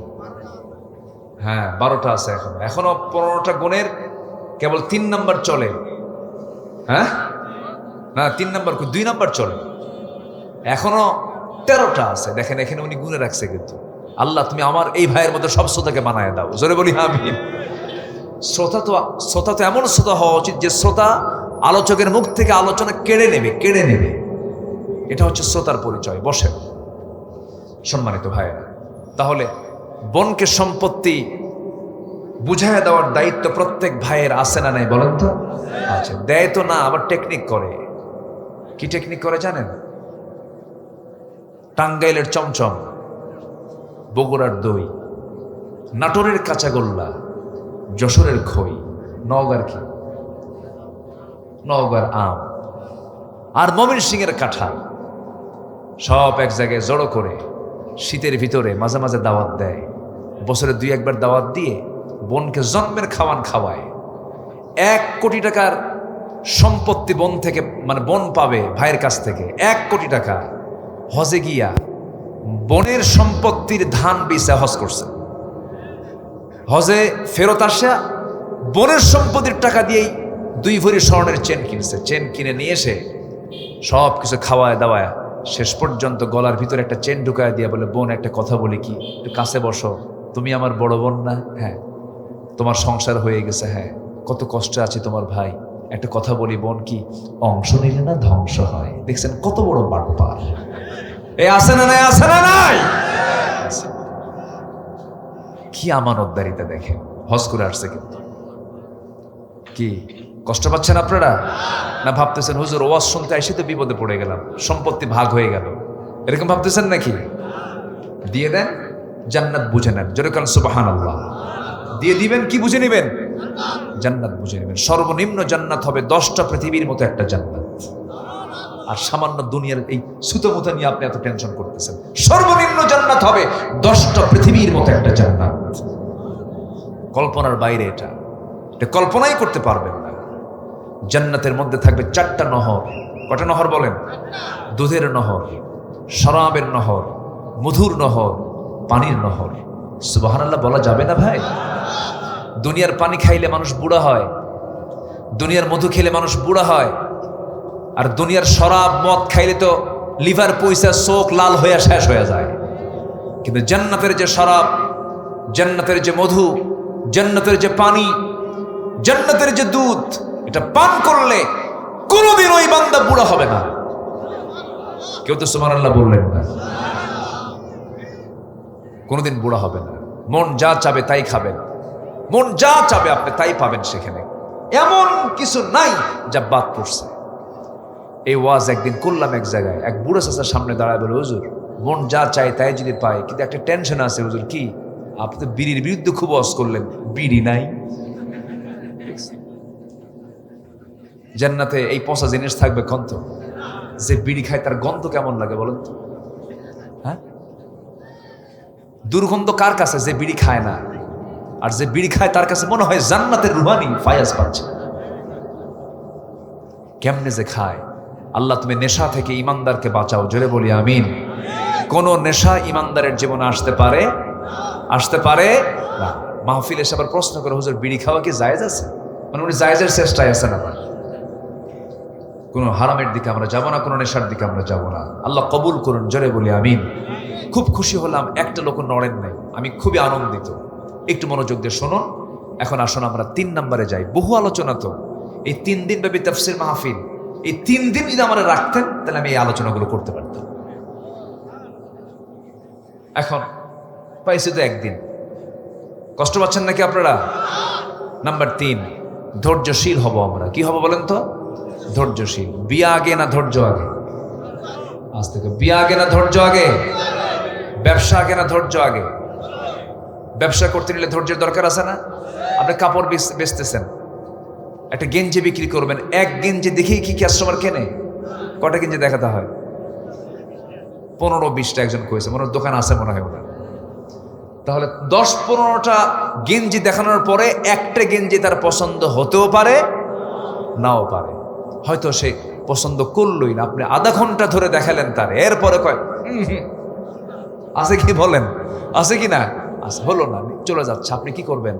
হ্যাঁ, 12টা আছে এখনো 15টা গুণের কেবল 3 নাম্বার চলে। হ্যাঁ না, 3 নাম্বার 2 নাম্বার চলে, এখনো 13টা আছে। দেখেন এখানে উনি গুণে রাখছে। কিন্তু আল্লাহ তুমি আমার এই ভাইয়ের মধ্যে সব শ্রোতাকে বানায় দাও। জোরে বলি আমিন। শ্রোতা তো এমন শ্রোতা হওয়া উচিত যে শ্রোতা আলোচকের মুখ থেকে আলোচনা কেড়ে নেবে। এটা হচ্ছে শ্রোতার পরিচয়। বসে সম্মানিত ভাইয়েরা, তাহলে বোনকে সম্পত্তি বুঝায় দেওয়ার দায়িত্ব প্রত্যেক ভাইয়ের আছে না নাই বলেন তো? আচ্ছা, দেয় তো না, আবার টেকনিক করে। কি টেকনিক করে জানেন? টাঙ্গাইলের চমচম, বগুড়ার দই, নাটোরের কাঁচাগোল্লা, যশোরের খই, নওগাঁর কি, নওগাঁর আম, আর ময়মনসিংহের কাঁঠাল, সব এক জায়গায় জড়ো করে শীতের ভিতরে মাঝে মাঝে দাওয়াত দেয়। বছরে 2-1 বার দাওয়াত দিয়ে বোনকে জন্মের খাওয়ান খাওয়ায়। 1 কোটি টাকার সম্পত্তি বোন থেকে, মানে বোন পাবে ভাইয়ের কাছ থেকে 1 কোটি টাকা। হজে গিয়া বোনের সম্পত্তির ধান বেচে হজ করছে। হজে ফেরত আসা বোনের সম্পত্তির টাকা দিয়েই 2 ভরি স্বর্ণের চেন কিনছে। চেন কিনে নিয়ে এসে সব কিছু খাওয়ায় দাওয়ায় শেষ পর্যন্ত গলার ভিতরে একটা চেন ঢুকায় দিয়ে বলে, বোন একটা কথা বলি কি, একটু কাছে বসো, তুমি আমার বড় বোন না? হ্যাঁ। তোমার সংসার হয়ে গেছে? হ্যাঁ। কত কষ্টে আছে তোমার ভাই, একটা কথা বলি বোন, কি অংশ নিলে না ধ্বংস হয়। দেখছেন কত বড় বাটপার। এই আছে না নাই, আছে না নাই? কি আমানতদারিতা দেখেন। হজ করে আসছে কিন্তু। কি কষ্ট পাচ্ছেন আপনারা? না ভাবতেছেন হুজুর ওয়াজ শুনতে এসে তো বিপদে পড়ে গেলাম, সম্পত্তি ভাগ হয়ে গেল, এরকম ভাবতেছেন নাকি? দিয়ে দেন, জান্নাত বুঝে নেন। জোরে কান সুবহানাল্লাহ। দিয়ে দিবেন, কি বুঝে নেবেন? জান্নাত বুঝে নেবেন। সর্বনিম্ন জান্নাত হবে 10টা পৃথিবীর মতো একটা জান্নাত। আর সামান্য দুনিয়ার এই সুতোমুতা নিয়ে আপনি এত টেনশন করতেছেন। সর্বনিম্ন জান্নাত হবে 10টা পৃথিবীর মতো একটা জান্নাত। কল্পনার বাইরে এটা কল্পনাই করতে পারবেন না। জান্নাতের মধ্যে থাকবে 4টা নহর। কটা নহর বলেন? দুধের নহর, শরাবের নহর, মধুর নহর, পানির নহর। সুবহানাল্লাহ বলা যাবে না ভাই? দুনিয়ার পানি খাইলে মানুষ বুড়া হয়, দুনিয়ার মধু খেলে মানুষ বুড়া হয়, আর দুনিয়ার শরাব মদ খাইলে তো লিভার পয়সা চোখ লাল হয়ে শেষ হয়ে যায়। কিন্তু জান্নাতের যে শরাব, জান্নাতের যে মধু, জান্নাতের যে পানি, জান্নাতের যে দুধ, এটা পান করলে কোনোদিন ওই বান্দা বুড়া হবে না। কেউ তো সুবহানাল্লাহ বললেন না। কোনোদিন বুড়া হবে না। মন যা চাবে তাই খাবেন, মন যা চাবে আপনি তাই পাবেন সেখানে। এমন কিছু নাই যা বাদ পড়ছে। এই ওয়াজ একদিন করলাম এক জায়গায়, এক বুড়ো চাচার সামনে দাঁড়ায় বলে, হুজুর মন যা চায় তাই যদি পায়, কিন্তু একটা টেনশন আছে হুজুর। কি? আপনি তো বিড়ির বিরুদ্ধে খুব ওয়াজ করলেন, বিড়ি নাই। জান্নাতে এই পচা জিনিস থাকবে কন্ত? যে বিড়ি খায় তার গন্ধ কেমন লাগে বলেন তো? হ্যাঁ, দুর্গন্ধ কার কাছে? যে বিড়ি খায় না। আর যে বিড়ি খায় তার কাছে মনে হয় জান্নাতের রুহানি ফায়াজ পাচ্ছে। কেমনে যে খায়। আল্লাহ তুমি নেশা থেকে ইমানদারকে বাঁচাও। জোরে বলি আমিন। কোন নেশা ইমানদারের জীবনে আসতে পারে? আসতে পারে না। মাহফিল এসে আবার প্রশ্ন করে, হুজুর বিড়ি খাওয়া কি জায়েজ আছে? মানে উনি জায়েজের চেষ্টায় আছেন। আবার কোনো হারামের দিকে আমরা যাব না, কোনো নেশার দিকে আমরা যাব না। আল্লাহ কবুল করুন। জোরে বলি আমিন। খুব খুশি হলাম, একটা লোক নড়েন নাই। আমি খুবই আনন্দিত। একটু মনোযোগ দিয়ে শুনুন। এখন আসুন আমরা 3 নম্বরে যাই। বহু আলোচনা তো, এই 3 দিন ব্যাপী তাফসীর মাহফিল, এই 3 দিন যদি আমরা রাখতেন তাহলে আমি এই আলোচনাগুলো করতে পারতাম। এখন পাইছি তো একদিন। কষ্ট পাচ্ছেন নাকি আপনারা? নাম্বার 3, ধৈর্যশীল হব আমরা। কি হব বলেন তো? ধৈর্যশীল। বিয়া আগে না ধৈর্য আগে? আজ থেকে বিয়া আগে না ধৈর্য আগে? ব্যবসা আগে না ধৈর্য আগে? ব্যবসা করতে নিলে ধৈর্যের দরকার আছে না? আপনি কাপড় বেচতেছেন, একটা গেঞ্জি বিক্রি করবেন, এক গেঞ্জি দেখেই কি কাস্টমার কেনে? কটা গেঞ্জি দেখাতে হয়? 15-20টা একজন কয়েছে, মনে দোকান আছে মনে হয় ওনার। তাহলে 10-15টা গেঞ্জি দেখানোর পরে একটা গেঞ্জি তার পছন্দ হতেও পারে, নাও পারে। হয়তো সে পছন্দ করলই না, আপনি আধা ঘন্টা ধরে দেখালেন তার, এরপরে কয় আছে কি বলেন? আছে কি না? আছে, হলো না, চলে যাচ্ছে। আপনি কি করবেন?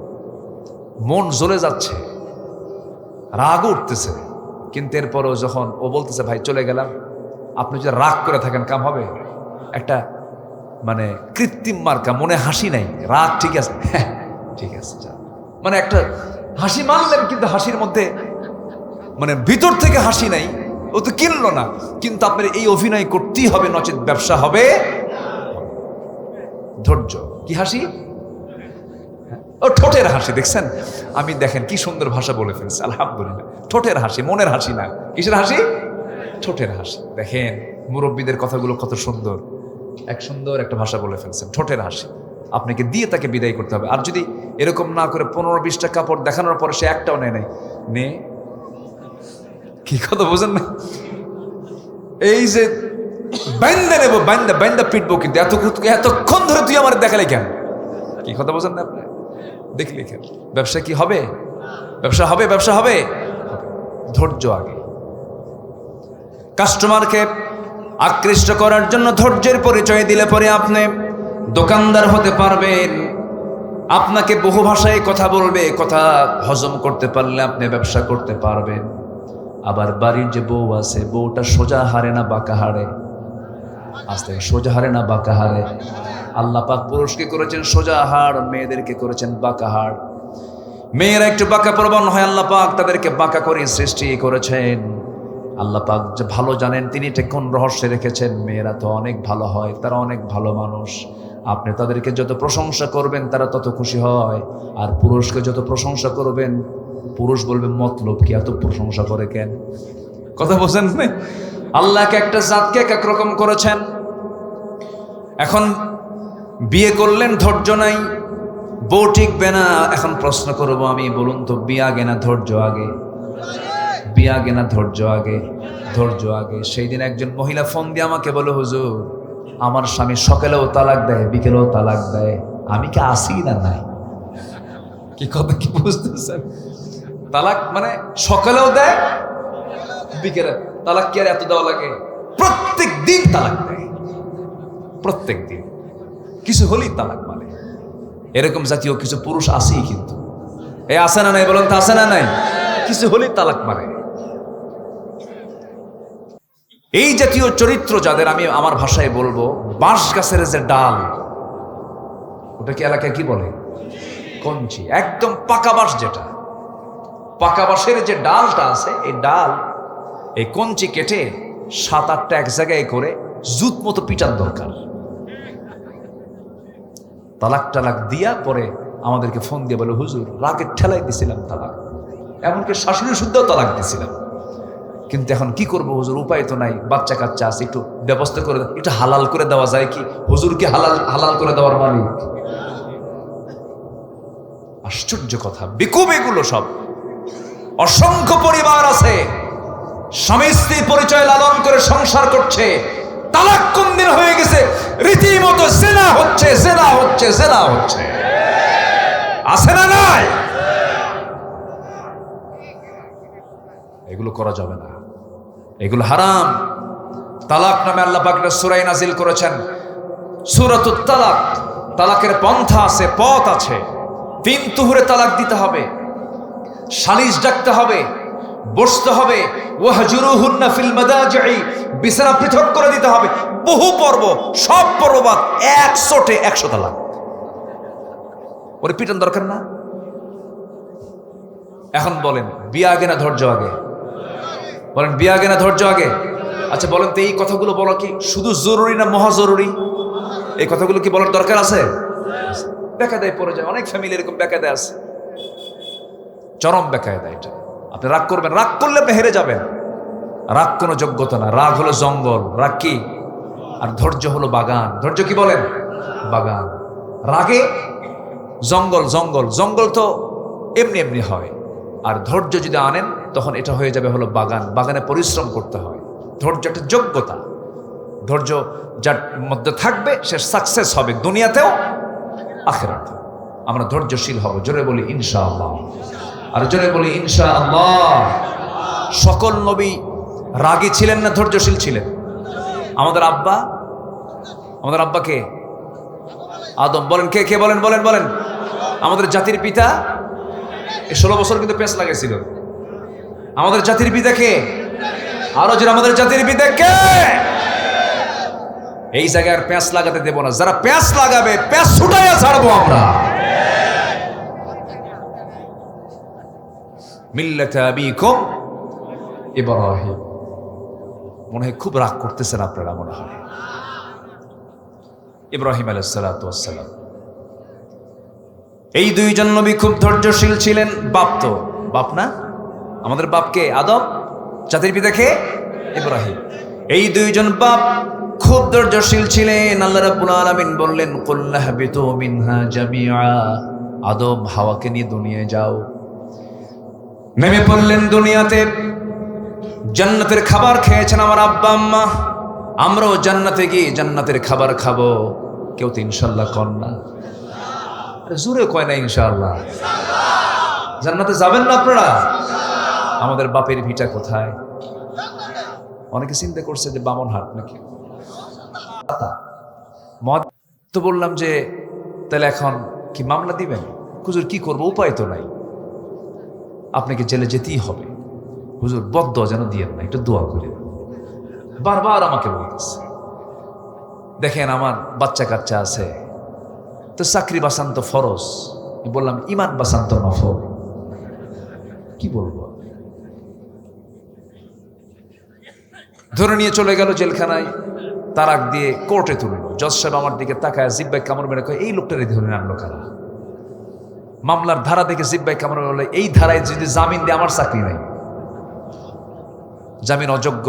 মন জ্বলে যাচ্ছে, রাগ উঠতেছে, কিন্তু এরপরও যখন ও বলতেছে ভাই চলে গেলাম, আপনি যদি রাগ করে থাকেন কাম হবে? একটা মানে কৃত্রিম মার্কা, মনে হাসি নাই, রাগ ঠিক আছে, হ্যাঁ ঠিক আছে, মানে একটা হাসি মানলেন, কিন্তু হাসির মধ্যে মানে ভিতর থেকে হাসি নাই। ও তো কিনলো না, কিন্তু আপনার এই অভিনয় করতেই হবে, নচেত ব্যবসা হবে। ধৈর্য। কি হাসি? ও ঠোঁটের হাসি। দেখছেন? আমি দেখেন কি সুন্দর ভাষা বলে ফেলছি, আলহামদুলিল্লাহ। ঠোঁটের হাসি, মনের হাসি না। কিসের হাসি? ঠোঁটের হাসি। দেখেন মুরব্বীদের কথাগুলো কত সুন্দর, এক সুন্দর একটা ভাষা বলে ফেলছেন, ঠোঁটের হাসি। আপনাকে দিয়ে তাকে বিদায় করতে হবে। আর যদি এরকম না করে 15-20টা কাপড় দেখানোর পরে সে একটাও নেয় নাই, নে কি কথা বোঝেন না? এই যে বাইন্দা নেবো, বাইন্দা বাইন্দা পিটবো, কিন্তু এতক্ষণ ধরে তুই আমার দেখালে কেন? কি কথা বোঝেন না আপনি? দেখলে কেন? ব্যবসা কি হবে? ব্যবসা হবে, ব্যবসা হবে। ধৈর্য আগে। কাস্টমারকে আকৃষ্ট করার জন্য ধৈর্যের পরিচয় দিলে পরে আপনি দোকানদার হতে পারবেন। আপনাকে বহু ভাষায় কথা বলবে, কথা হজম করতে পারলে আপনি ব্যবসা করতে পারবেন। আবার বাড়ির যে বউ আছে, বউটা সোজা হারে না বাঁকা হারে? আস্তে সোজা হারে না বাঁকা হারে? আল্লাহ পাক পুরুষকে করেছেন সোজা হাড়, মেয়েদেরকে করেছেন বাঁকা হাড়। মেয়েরা একটু বাঁকা প্রবণ হয়, আল্লাহ পাক তাদেরকে বাঁকা করে সৃষ্টি করেছেন। আল্লাহ পাক যে ভালো জানেন তিনি এটা কোন রহস্যে রেখেছেন। মেয়েরা তো অনেক ভালো হয়, তারা অনেক ভালো মানুষ। আপনি তাদেরকে যত প্রশংসা করবেন তারা তত খুশি হয়, আর পুরুষকে যত প্রশংসা করবেন পুরুষ বলবে মতলব কি, এত প্রশংসা করে কেন? কথা বলছেন না? আল্লাহকে একটা জাতকে এক এক রকম করেছেন। এখন বিয়ে করলেন, ধৈর্য নাই, বউ টিকবে না। এখন প্রশ্ন করব আমি, বলুন তো বিয়ে আগে না ধৈর্য আগে? বিয়ে আগে না ধৈর্য আগে? ধৈর্য আগে। সেই দিন একজন মহিলা ফোন দিয়ে আমাকে বলে, হুজুর আমার স্বামী সকালেও তালাক দেয়, বিকেলেও তালাক দেয়, আমি কি আসি না নাই? কি কথা কি বুঝতেছেন? তালাক মানে সকালেও দেয়, বিকেলে তালাক। কি আর এত দেওয়া লাগে? প্রত্যেক দিন তালাক দেয়, প্রত্যেক দিন। কিছু হলেই তালাক মানে। এরকম জাতীয় কিছু পুরুষ আছেই, কিন্তু এই আছে না নাই বলেন তো? আছে না নাই? কিছু হলেই তালাক মানে। এই জাতীয় চরিত্র যাদের, আমি আমার ভাষায় বলবো, বাঁশ গাছের যে ডাল, ওটা কি এলাকায় কি বলে? কঞ্চি। একদম পাকা বাঁশ, যেটা পাকা বাঁশের যে ডালটা আছে, এই ডাল, এই কঞ্চি কেটে 7-8টা এক জায়গায় করে জুত মতো পিটার দরকার। তালাক টালাক দিয়া পরে আমাদেরকে ফোন দিয়ে বলে, হুজুর রাগের ঠেলাই দিছিলাম তালাক, এমনকি শাশুড়ি শুদ্ধও তালাক দিছিলাম, কিন্তু এখন কি করবো হুজুর, উপায় তো নাই, বাচ্চা কাচ্চা আছে, একটু ব্যবস্থা করে, একটু হালাল করে দেওয়া যায় কি? হুজুর কি হালাল করে দেওয়ার মালিক? আশ্চর্য কথা, বিকুব এগুলো সব। অসংখ্য পরিবার আছে স্বামী স্ত্রী পরিচয় লালন করে সংসার করছে, তালাক কোন দিন হয়ে গেছে, রীতিমতো জেনা হচ্ছে, জেনা হচ্ছে, জেনা হচ্ছে। আছে না নাই? এগুলো করা যাবে না, এগুলো হারাম। তালাক নামে আল্লাহ পাক একটা সূরা নাজিল করেছেন, সূরাতুত তালাক। তালাকের পন্থা আছে, পথ আছে। 3 তুহুরে তালাক দিতে হবে, সালিশ ডাকতে হবে, বসতে হবে। ওয়াহজুরুহুন্না ফিল মাদাজি'i, বিছানা পৃথক করে দিতে হবে। বহু পর্ব, সব পর্ববাদ 100 তালাক। ওরে পিটান দরকার না? এখন বলেন বিয়ে আগে না ধৈর্য আগে? বলেন বিয়ে আগে না ধৈর্য আগে? আচ্ছা বলেন তো, এই কথাগুলো বলা কি শুধু জরুরি না মহা জরুরি? এই কথাগুলো কি বলার দরকার আছে? বেকায়দায় পড়ে যায় অনেক ফ্যামিলি, এরকম বেকায়দায় আছে, চরম বেকায়দা। এটা আপনি রাগ করবেন, রাগ করলে আপনি হেরে যাবেন। রাগ কোনো যোগ্যতা না, রাগ হলো জঙ্গল। রাগ কি? আর ধৈর্য হলো বাগান। ধৈর্য কি বলেন? বাগান। রাগে জঙ্গল, জঙ্গল জঙ্গল তো এমনি এমনি হয়, আর ধৈর্য যদি আনেন তখন এটা হয়ে যাবে হলো বাগান। বাগানে পরিশ্রম করতে হয়। ধৈর্য একটা যোগ্যতা। ধৈর্য যার মধ্যে থাকবে সে সাকসেস হবে দুনিয়াতেও আখিরাতেও। আমরা ধৈর্যশীল হব, জোরে বলি ইনশাআল্লাহ। আর জোরে বলি ইনশাআল্লাহ। সকল নবী রাগী ছিলেন না ধৈর্যশীল ছিলেন? আমাদের আব্বা কে? আদম। বলেন কে কে? বলেন বলেন বলেন। আমাদের জাতির পিতা। এই 16 বছর কিন্তু পেঁচ লাগাইছিল। আমাদের জাতির পিতা কে? আরো যে আমাদের জাতির পিতা কে? এই জায়গায় পেঁচ লাগাতে দেব না। যারা পেঁচ লাগাবে পেঁচ ছুটাইয়া ছাড়বো আমরা। মিল্লাতা আবিকুম ইব্রাহিম। মনে হয় খুব রাগ করতেছেন আপনারা, মনে হয়। ইব্রাহিম আলাইহিস সালাতু ওয়াস সালাম, এই 2 জন নবী খুব ধৈর্যশীল ছিলেন। বাপ তো বাপ না, আমাদের বাপকে আদম, জাতির পিতা কে? ইব্রাহিম। এই 2 জন বাপ খুব ধৈর্যশীল ছিলেন। আল্লাহ রাব্বুল আলামিন বললেন, কুল্লা হাবিতু মিনহা জামিআ। আদম হাওয়াকে নিয়ে দুনিয়ায় যাও। নেমে পড়লেন দুনিয়াতে। জান্নাতের খাবার খেয়েছেন আমার আব্বা আম্মা, আমরাও জান্নাতে গিয়ে জান্নাতের খাবার খাবো। কেউ তো ইনশাল্লাহ কর না, জোরে কয় না ইনশাআল্লাহ। জান্নাতে যাবেন না আপনারা? আমাদের বাপের ভিটা কোথায়? অনেকে চিন্তা করছে যে বামনহাট নাকি। মদ তো বললাম যে তাহলে এখন কি মামলা দিবেন? হুজুর কি করবো, উপায় তো নাই, আপনাকে জেলে যেতেই হবে। হুজুর বদদোয়া যেন দিয়েন না, একটু দোয়া করে। বারবার আমাকে বলতেছে। দেখেন আমার বাচ্চা কাচ্চা আছে, তো চাকরি বাঁচান তো ফরজ। বললাম ইমান বাঁচান তো নফল। কি বলবো? ধরে নিয়ে চলে গেল জেলখানায়, তারাক দিয়ে কোর্টে তুলল। জজ সাহেব আমার দিকে তাকায় জিব্বাই কামড় মেরে কয়, এই লোকটারে ধরে আনলো কারা? মামলার ধারা দেখে জিব্বাই কামড় বলে, এই ধারায় যদি জামিন দেয় আমার চাকরি নাই। জামিন অযোগ্য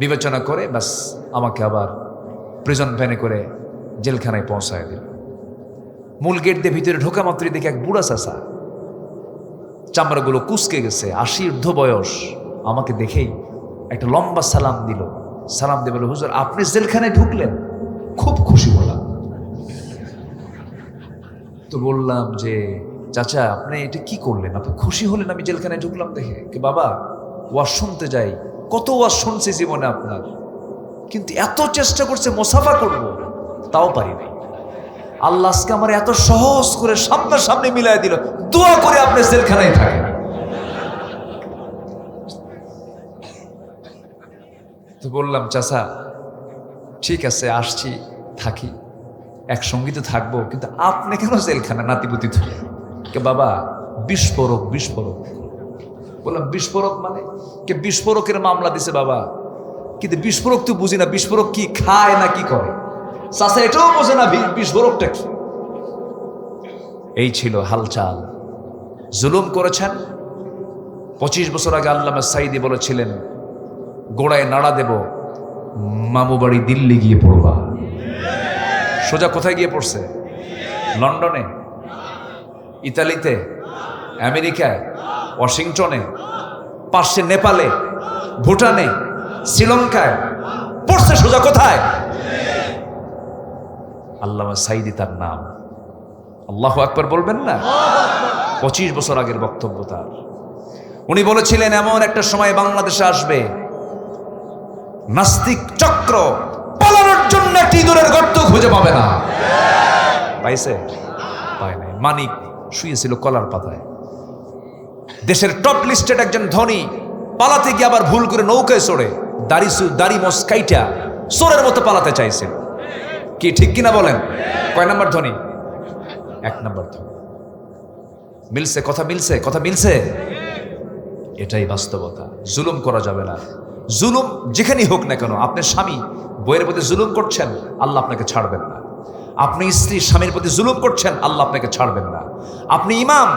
বিবেচনা করে ব্যাস আমাকে আবার প্রিজন ভ্যানে করে জেলখানায় পৌঁছায় দিল। মূল গেট দিয়ে ভিতরে ঢোকা মাত্রই দেখে এক বুড়া চাচা, চামড়াগুলো কুচকে গেছে, 80 ঊর্ধ্ব বয়স, আমাকে দেখেই একটা লম্বা সালাম দিল। সালাম দিয়ে বলে, হুজুর আপনি জেলখানায় ঢুকলেন, খুব খুশি হলাম। তো বললাম যে চাচা আপনি এটা কি করলেন, আপনি খুশি হলেন আমি জেলখানায় ঢুকলাম দেখে? কি বাবা, ওয়াজ শুনতে যাই, কত ওয়াজ শুনছি জীবনে আপনার, কিন্তু এত চেষ্টা করছে মোসাফা করব, তাও পারি নাই। আল্লাহ আজকে আমার এত সহজ করে সামনাসামনি মিলাই দিল, দোয়া করে আপনি জেলখানায় থাকেন। তো বললাম চাচা ঠিক আছে আসছি, থাকি, একসঙ্গী তো থাকবো, কিন্তু আপনি কেন জেলখানা নাতিপুতি ধরে? কে বাবা বিস্ফোরক, বিস্ফোরক। বললাম বিস্ফোরক মানে? কে বিস্ফোরকের মামলা দিছে বাবা, কিন্তু বিস্ফোরক তো বুঝি না, বিস্ফোরক কি খায় না কি করে? চাচা এটাও বোঝে না বিস্ফোরকটা কি। এই ছিল হালচাল। জুলুম করেছেন। 25 বছর আগে আল্লামা সাইদি বলেছিলেন, গোড়ায় নাড়া দেব, মামু বাড়ি দিল্লি গিয়ে পড়বা। সোজা কোথায় গিয়ে পড়ছে? লন্ডনে, ইতালিতে, আমেরিকায়, ওয়াশিংটনে, পাশে নেপালে, ভুটানে, শ্রীলঙ্কায় পড়ছে। সোজা কোথায়? আল্লামা সাইদি তার নাম। আল্লাহু আকবার বলবেন না? 25 বছর আগের বক্তব্য তার। উনি বলেছিলেন এমন একটা সময় বাংলাদেশে আসবে, নাস্তিক চক্র পালানোর জন্য একটি ইঁদুরের গর্ত খুঁজে পাবে না। পাইছে? পায় নাই। মানিক শুয়েছিল কলার পাতায়। দেশের টপ লিস্টেড একজন ধনী পালাতে গিয়ে আবার ভুল করে নৌকায় চড়ে দাড়ি মস্কাইটা চোরের মতো পালাতে চাইছে। কি ঠিক কিনা বলেন? কয় নাম্বার ধনী? 1 নাম্বার ধনী। মিলছে কথা, মিলছে কথা, মিলছে। এটাই বাস্তবতা। জুলুম করা যাবে না। জুলুম যেখানেই হোক না কেন, আপনার স্বামী বইয়ের প্রতি জুলুম করছেন, আল্লাহ আপনাকে ছাড়বেন না। আপনি স্ত্রী স্বামীর প্রতি জুলুম করছেন, আল্লাহ আপনাকে ছাড়বেন না। আপনি ইমাম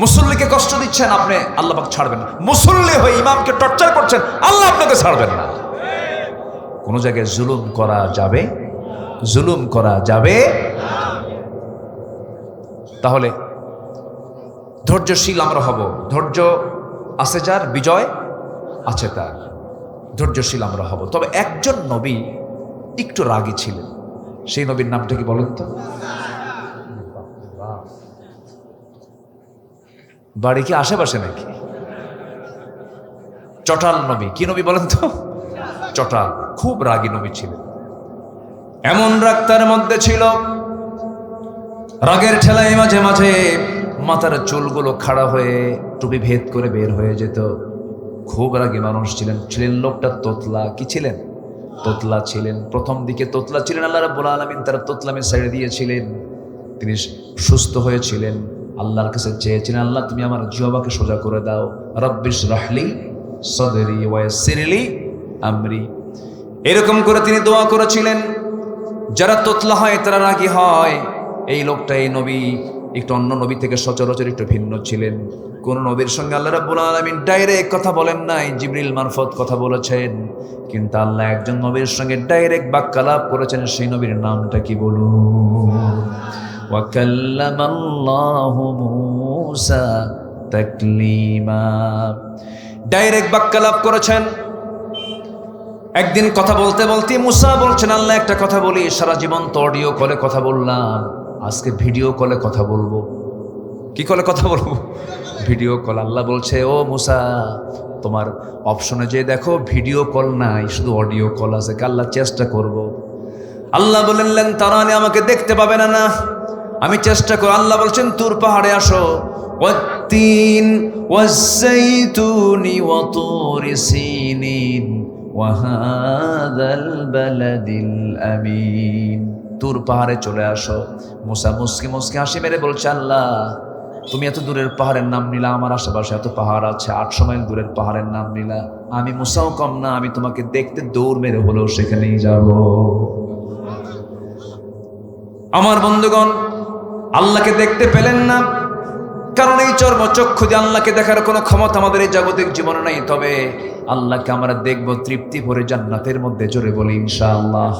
মুসল্লিকে কষ্ট দিচ্ছেন, আপনি আল্লাহ পাক ছাড়বেন না। মুসল্লি হয়ে ইমামকে টর্চার করছেন, আল্লাহ আপনাকে ছাড়বেন না। কোন জায়গায় জুলুম করা যাবে? জুলুম করা যাবে? তাহলে ধৈর্যশীল আমরা হব। ধৈর্য আছে যার, বিজয় আছে তার। ধৈর্যশীল আমরা হব। তবে একজন নবী একটু রাগী ছিলেন। সেই নবীর নামটা কি বলেন তো? বাড়ি কি আশেপাশে নাকি? চটাল নবী। কি নবী বলেন তো? চটাল। খুব রাগী নবী ছিলেন। এমন রাগ তার মধ্যে ছিল, রাগের ঠেলায় মাঝে মাঝে মাথার চুলগুলো খাড়া হয়ে টুপি ভেদ করে বের হয়ে যেত। খুব রাগী মানুষ ছিলেন। ছিলেন লোকটা তোতলা। কি ছিলেন? তোতলা ছিলেন। প্রথম দিকে তোতলা ছিলেন, আল্লাহ রাব্বুল আলামিন তার তোতলামি ছেড়ে দিয়েছিলেন। তিনি সুস্থ হয়েছিলেন, আল্লাহর কাছে চেয়েছিলেন, আল্লাহ তুমি আমার জিহ্বাকে সোজা করে দাও। রব্বিশ রাহলি সদরি ওয়া ইয়াসসিরলি আমরি। এরকম করে তিনি দোয়া করেছিলেন। যারা তোতলা হয় তারা রাগী হয়। এই লোকটা, এই নবী একটু অন্য নবী থেকে সচরাচর একটু ভিন্ন ছিলেন। কোন নবীর সঙ্গে আল্লাহ রাব্বুল আলামিন ডাইরেক্ট কথা বলেন নাই, জিবরিল মারফত কথা বলেছেন। কিন্তু আল্লাহ একজন নবীর সঙ্গে ডাইরেক্ট বাক্যালাপ করেছেন। সেই নবীর নামটা কি বলুন? ওয়া কাল্লামাল্লাহু মূসা তাকলিমা। ডাইরেক্ট বাক্যালাপ করেছেন। একদিন কথা বলতে বলতে মুসা বলছেন, আল্লাহ একটা কথা বলি, সারা জীবন তো অডিও কলে কথা বললাম, আজকে ভিডিও কলে কথা বলবো। কি কলে কথা বলবো? Video call. আল্লাহ বলছে, ও মুসা তোমার অপশনে যে দেখো ভিডিও কল নাই, শুধু অডিও কল আছে। আল্লাহ চেষ্টা করব। আল্লাহ বললেন তারানি, আমাকে দেখতে পাবে না। না আমি চেষ্টা করি। আল্লাহ বলছেন তুর পাহাড়ে আসো, ওয়াত্তিন ওয়াজ্জাইতুনি ওয়া তুরি সিনিন ওয়া হাযাল বালাদিল আমিন। তুর পাহাড়ে চলে আসো। মুসা মুসকি মুসকি হাসি মেরে বলছে, আল্লাহ তুমি এত দূরের পাহাড়ের নাম নিলা, আমার আশেপাশে এত পাহাড় আছে, 800 মাইল দূরের পাহাড়ের নাম নিলা, আমি মুসাও কম না, আমি তোমাকে দেখতে দৌড় মেরে হলেও সেখানেই যাব। আমার বন্ধুগণ, আল্লাহকে দেখতে পেলেন না, কারণ এই চর্মচক্ষু দিয়ে আল্লাহকে দেখার কোনো ক্ষমতা আমাদের এই জাগতিক জীবনে নেই। তবে আল্লাহকে আমরা দেখবো তৃপ্তি ভরে জান্নাতের মধ্যে। জোরে বলি ইনশাআল্লাহ।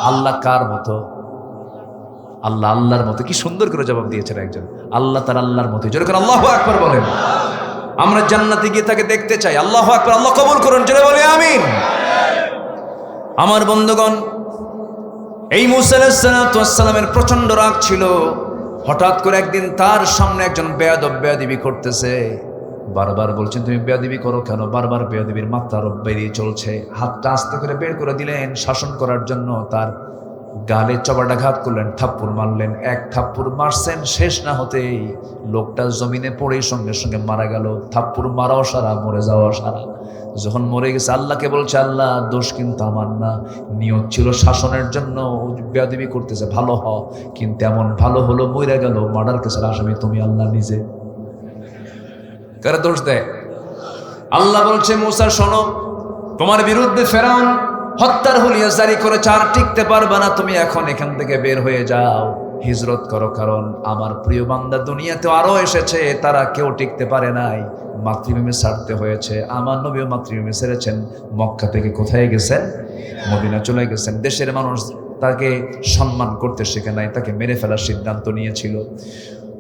আল্লাহ কার মতো? আল্লাহ আল্লাহর মতো। কি সুন্দর করে জবাব দিয়েছেন একজন, আল্লাহ তার আল্লাহর মতো। জোরে করে আল্লাহু আকবার বলেন। আমরা জান্নাতে গিয়ে তাকে দেখতে চাই। আল্লাহু আকবার। আল্লাহ কবুল করুন। জোরে বলি আমিন। আমার বন্ধুগণ, এই মুসা আলাইহিস সালাতু ওয়াস সালামের প্রচন্ড রাগ ছিল। হঠাৎ করে একদিন তার সামনে একজন বেয়াদব বেয়াদবি করতেছে। বারবার বলছেন তুমি বেয়াদবি করো কেন? বারবার বেয়াদবির মাত্রা আরো বেরিয়ে চলছে। হাতটা আস্তে করে বের করে দিলেন শাসন করার জন্য। তার গালে চপাটাঘাত করলেন, থাপ্পড় মারলেন। এক থাপ্পড় মারছেন, শেষ না হতেই লোকটা জমিনে পড়েই সঙ্গে সঙ্গে মারা গেল। থাপ্পড় মারাও সারা, মরে যাওয়া সারা। যখন মরে গেছে আল্লাহকে বলছে, আল্লাহ দোষ কিন্তু আমার না, নিয়ত ছিল শাসনের জন্য, বেয়াদবি করতেছে, ভালো হ, কিন্তু এমন ভালো হলো মরে গেল, মার্ডার কেসের আসামি তুমি আল্লাহ নিজে। কারা দোষ দেয়? আল্লাহ বলছে, মুসা শোনো, তোমার বিরুদ্ধে ফেরাউন হত্যার হুলিয়া জারি করেছে, আর টিকতে পারবে না, তুমি এখন এখান থেকে বের হয়ে যাও, হিজরত করো। কারণ আমার প্রিয় বান্দা দুনিয়াতে আরো এসেছে, তারা কেউ টিকতে পারে নাই, মাতৃভূমি ছাড়তে হয়েছে। আমার নবীও মাতৃভূমি ছেড়েছেন, মক্কা থেকে কোথায় গেছেন? মদিনা চলে গেছেন। দেশের মানুষ তাকে সম্মান করতে শেখে নাই, তাকে মেরে ফেলার সিদ্ধান্ত নিয়েছিল।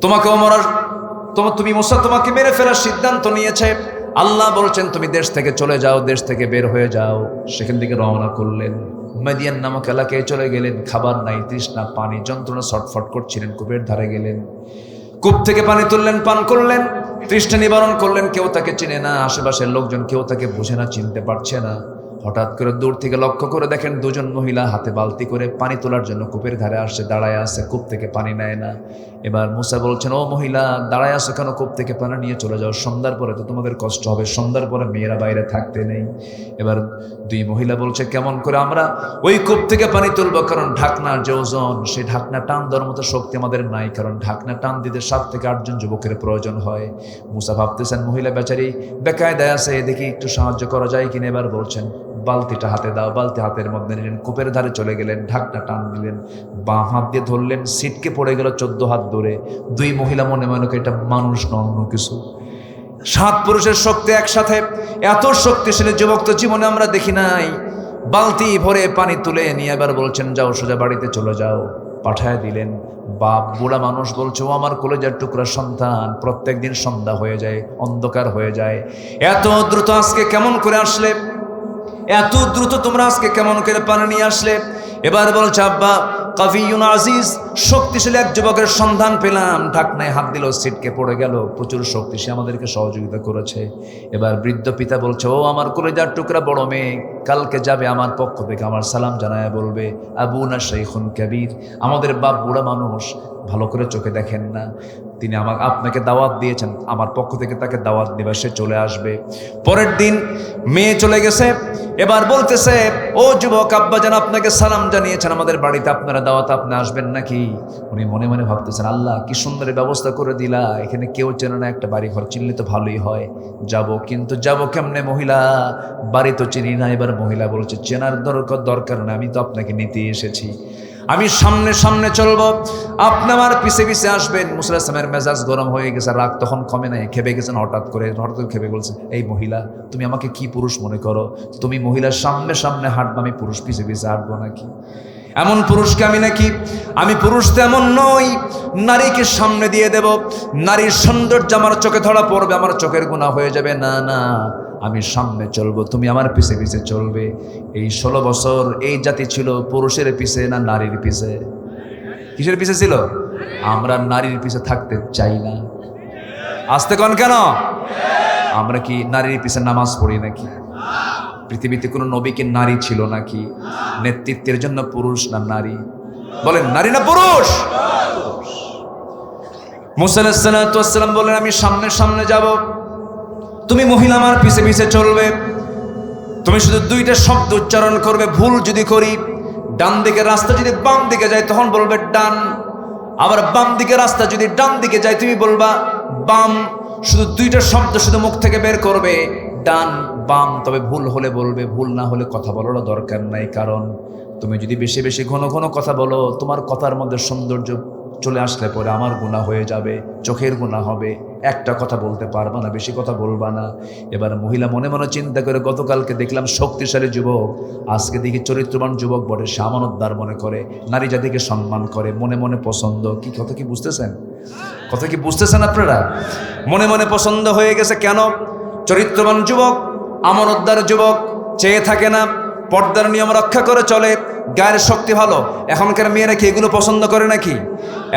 তোমাকেও মরার, তুমি মুসা তোমাকে মেরে ফেলার সিদ্ধান্ত নিয়েছে। আল্লাহ বলছেন তুমি দেশ থেকে চলে যাও, দেশ থেকে বের হয়ে যাও। সেখান থেকে রওনা করলেন, মাদিয়ান নামক এলাকায় চলে গেলেন। খাবার নাই, তৃষ্ণা, পানি, যন্ত্রণা, ছটফট করছিলেন। কূপের ধারে গেলেন, কূপ থেকে পানি তুললেন, পান করলেন, তৃষ্ণা নিবারণ করলেন। কেউ তাকে চিনে না, আশেপাশের লোকজন কেউ তাকে বুঝে না, চিনতে পারছে না। হঠাৎ করে দূর থেকে লক্ষ্য করে দেখেন দুজন মহিলা হাতে বালতি করে পানি তোলার জন্য কূপের ধারে আসছে, দাঁড়ায় আছে, কূপ থেকে পানি নেয় না। এবার মুসা বলছেন, ও মহিলা দাঁড়ায় আসো কেন? কূপ থেকে পানি নিয়ে চলে যাও, সন্ধ্যার পরে তো তোমাদের কষ্ট হবে, সন্ধ্যার পরে মেয়েরা বাইরে থাকতে নেই। এবার দুই মহিলা বলছে, কেমন করে আমরা ওই কূপ থেকে পানি তুলবো? কারণ ঢাকনার যে ওজন, সেই ঢাকনা টান দেওয়ার মতো শক্তি আমাদের নাই, কারণ ঢাকনা টান দিতে 7 থেকে 8 জন যুবকের প্রয়োজন হয়। মুসা ভাবতেছেন মহিলা বেচারি বেকায়দায় আছে, দেখি একটু সাহায্য করা যায় কিনা। এবার বলছেন, বালতিটা হাতে দাও। বালতি হাতের মধ্যে নিলেন, কূপের ধারে চলে গেলেন, ঢাকনা টান দিলেন, বাম হাত দিয়ে ধরলেন, সিটকে পড়ে গেল 14 হাত দূরে। দুই মহিলা মনে মনে এটা মানুষ না অন্য কিছু। 7 পুরুষের শক্তি একসাথে, এত শক্তিশালী যুবক তো জীবনে আমরা দেখি নাই। বালতি ভরে পানি তুলে নিয়ে এবার বলছেন, যাও সোজা বাড়িতে চলে যাও, পাঠায় দিলেন। বাপ বুড়া মানুষ বলছে, ও আমার কলেজার টুকরা সন্তান, প্রত্যেক দিন সন্ধ্যা হয়ে যায়, অন্ধকার হয়ে যায়, এত দ্রুত আজকে কেমন করে আসলে? এত দ্রুত তোমরা আজকে কেমন করে পানি নিয়ে আসলে? এবার বলছে, আব্বা কাফিউন আজিজ, শক্তিশালী এক যুবকের সন্ধান পেলাম, ঢাকনায় হাত দিল, সিটকে পড়ে গেল, প্রচুর শক্তি, সে আমাদেরকে সহযোগিতা করেছে। এবার বৃদ্ধ পিতা বলছে, ও আমার কলেজার টুকরা বড় মেয়ে, কালকে যাবে আমার পক্ষ থেকে আমার সালাম জানায় বলবে, আবুনা শাইখুন কাবীর, আমাদের বাপ বুড়া মানুষ, ভালো করে চোখে দেখেন না, তিনি আপনাকে দাওয়াত দিয়েছেন, আমার পক্ষ থেকে তাকে দাওয়াত দেবে, সে চলে আসবে। পরের দিন মেয়ে চলে গেছে। এবার বলতেছে, ও যুবক, আব্বা যেন আপনাকে সালাম জানিয়েছেন, আমাদের বাড়িতে আপনারা দাওয়াত, আপনি আসবেন নাকি? উনি মনে মনে ভাবতেছেন, আল্লাহ কি সুন্দর ব্যবস্থা করে দিলা, এখানে কেউ চেনে না, একটা বাড়ি ঘর চিনলে তো ভালোই হয়, যাব, কিন্তু যাব কেমনে? মহিলা বাড়ি তো চিনি না। এবার মহিলা বলছে, চেনার দরকার না, আমি তো আপনাকে নিতে এসেছি, আমি সামনে সামনে চলবো, আপনি আমার পিছে পিছে আসবেন। মুসা আলাইহিস সালামের মেজাজ গরম হয়ে গেছে, রাগ তখন কমে নাই, খেপে গেছেন। হঠাৎ করে খেপে বলছে, এই মহিলা, তুমি আমাকে কি পুরুষ মনে করো? তুমি মহিলার সামনে সামনে হাঁটবো, আমি পুরুষ পিছে পিছে হাঁটবো নাকি? এমন পুরুষকে আমি নাকি? আমি পুরুষ তো এমন নই, নারীকে সামনে দিয়ে দেব, নারীর সৌন্দর্য আমার চোখে ধরা পড়বে, আমার চোখের গুনাহ হয়ে যাবে, না না, আমি সামনে চলবো, তুমি আমার পিছে পিছে চলবে। এই 16 বছর এই জাতি ছিল পুরুষের পিছে না নারীর পিছে? কিসের পিছে ছিল? আমরা নারীর পিছে থাকতে চাই না। আসতে কোন কেন? আমরা কি নারীর পিছে নামাজ পড়ি নাকি? পৃথিবীতে কোনো নবী কি নারী ছিল নাকি? নেতৃত্বের জন্য পুরুষ না নারী? বলেন, নারী না পুরুষ? মুসা আলাইহিস সালাতু ওয়াস সালাম বললেন, আমি সামনে সামনে যাব, তুমি মহিলা আমার পিছে পিছে চলবে। তুমি শুধু দুইটা শব্দ উচ্চারণ করবে, ভুল যদি করি, ডান দিকে রাস্তা যদি বাম দিকে যায় তখন বলবে ডান, আবার বাম দিকে রাস্তা যদি ডান দিকে যায় তুমি বলবা বাম। শুধু দুইটা শব্দ শুধু মুখ থেকে বের করবে, ডান বাম। তবে ভুল হলে বলবে, ভুল না হলে কথা বলারও দরকার নাই। কারণ তুমি যদি বেশি বেশি ঘন ঘন কথা বলো, তোমার কথার মধ্যে সৌন্দর্য চলে আসলে পরে আমার গুনাহ হয়ে যাবে, চোখের গুনাহ হবে। একটা কথা বলতে পারবা না, বেশি কথা বলবা না। এবার মহিলা মনে মনে চিন্তা করে, গতকালকে দেখলাম শক্তিশালী যুবক, আজকে দেখি চরিত্রবান যুবক বটে, সে আমানতদার মনে করে, নারী জাতিকে সম্মান করে, মনে মনে পছন্দ। কি কথা কি বুঝতেছেন? কথা কি বুঝতেছেন আপনারা? মনে মনে পছন্দ হয়ে গেছে। কেন? চরিত্রবান যুবক, আমানতদার যুবক, চেয়ে থাকে না, পর্দার নিয়ম রক্ষা করে চলে, গায়ের শক্তি ভালো। এখনকার মেয়েরা কি এগুলো পছন্দ করে নাকি?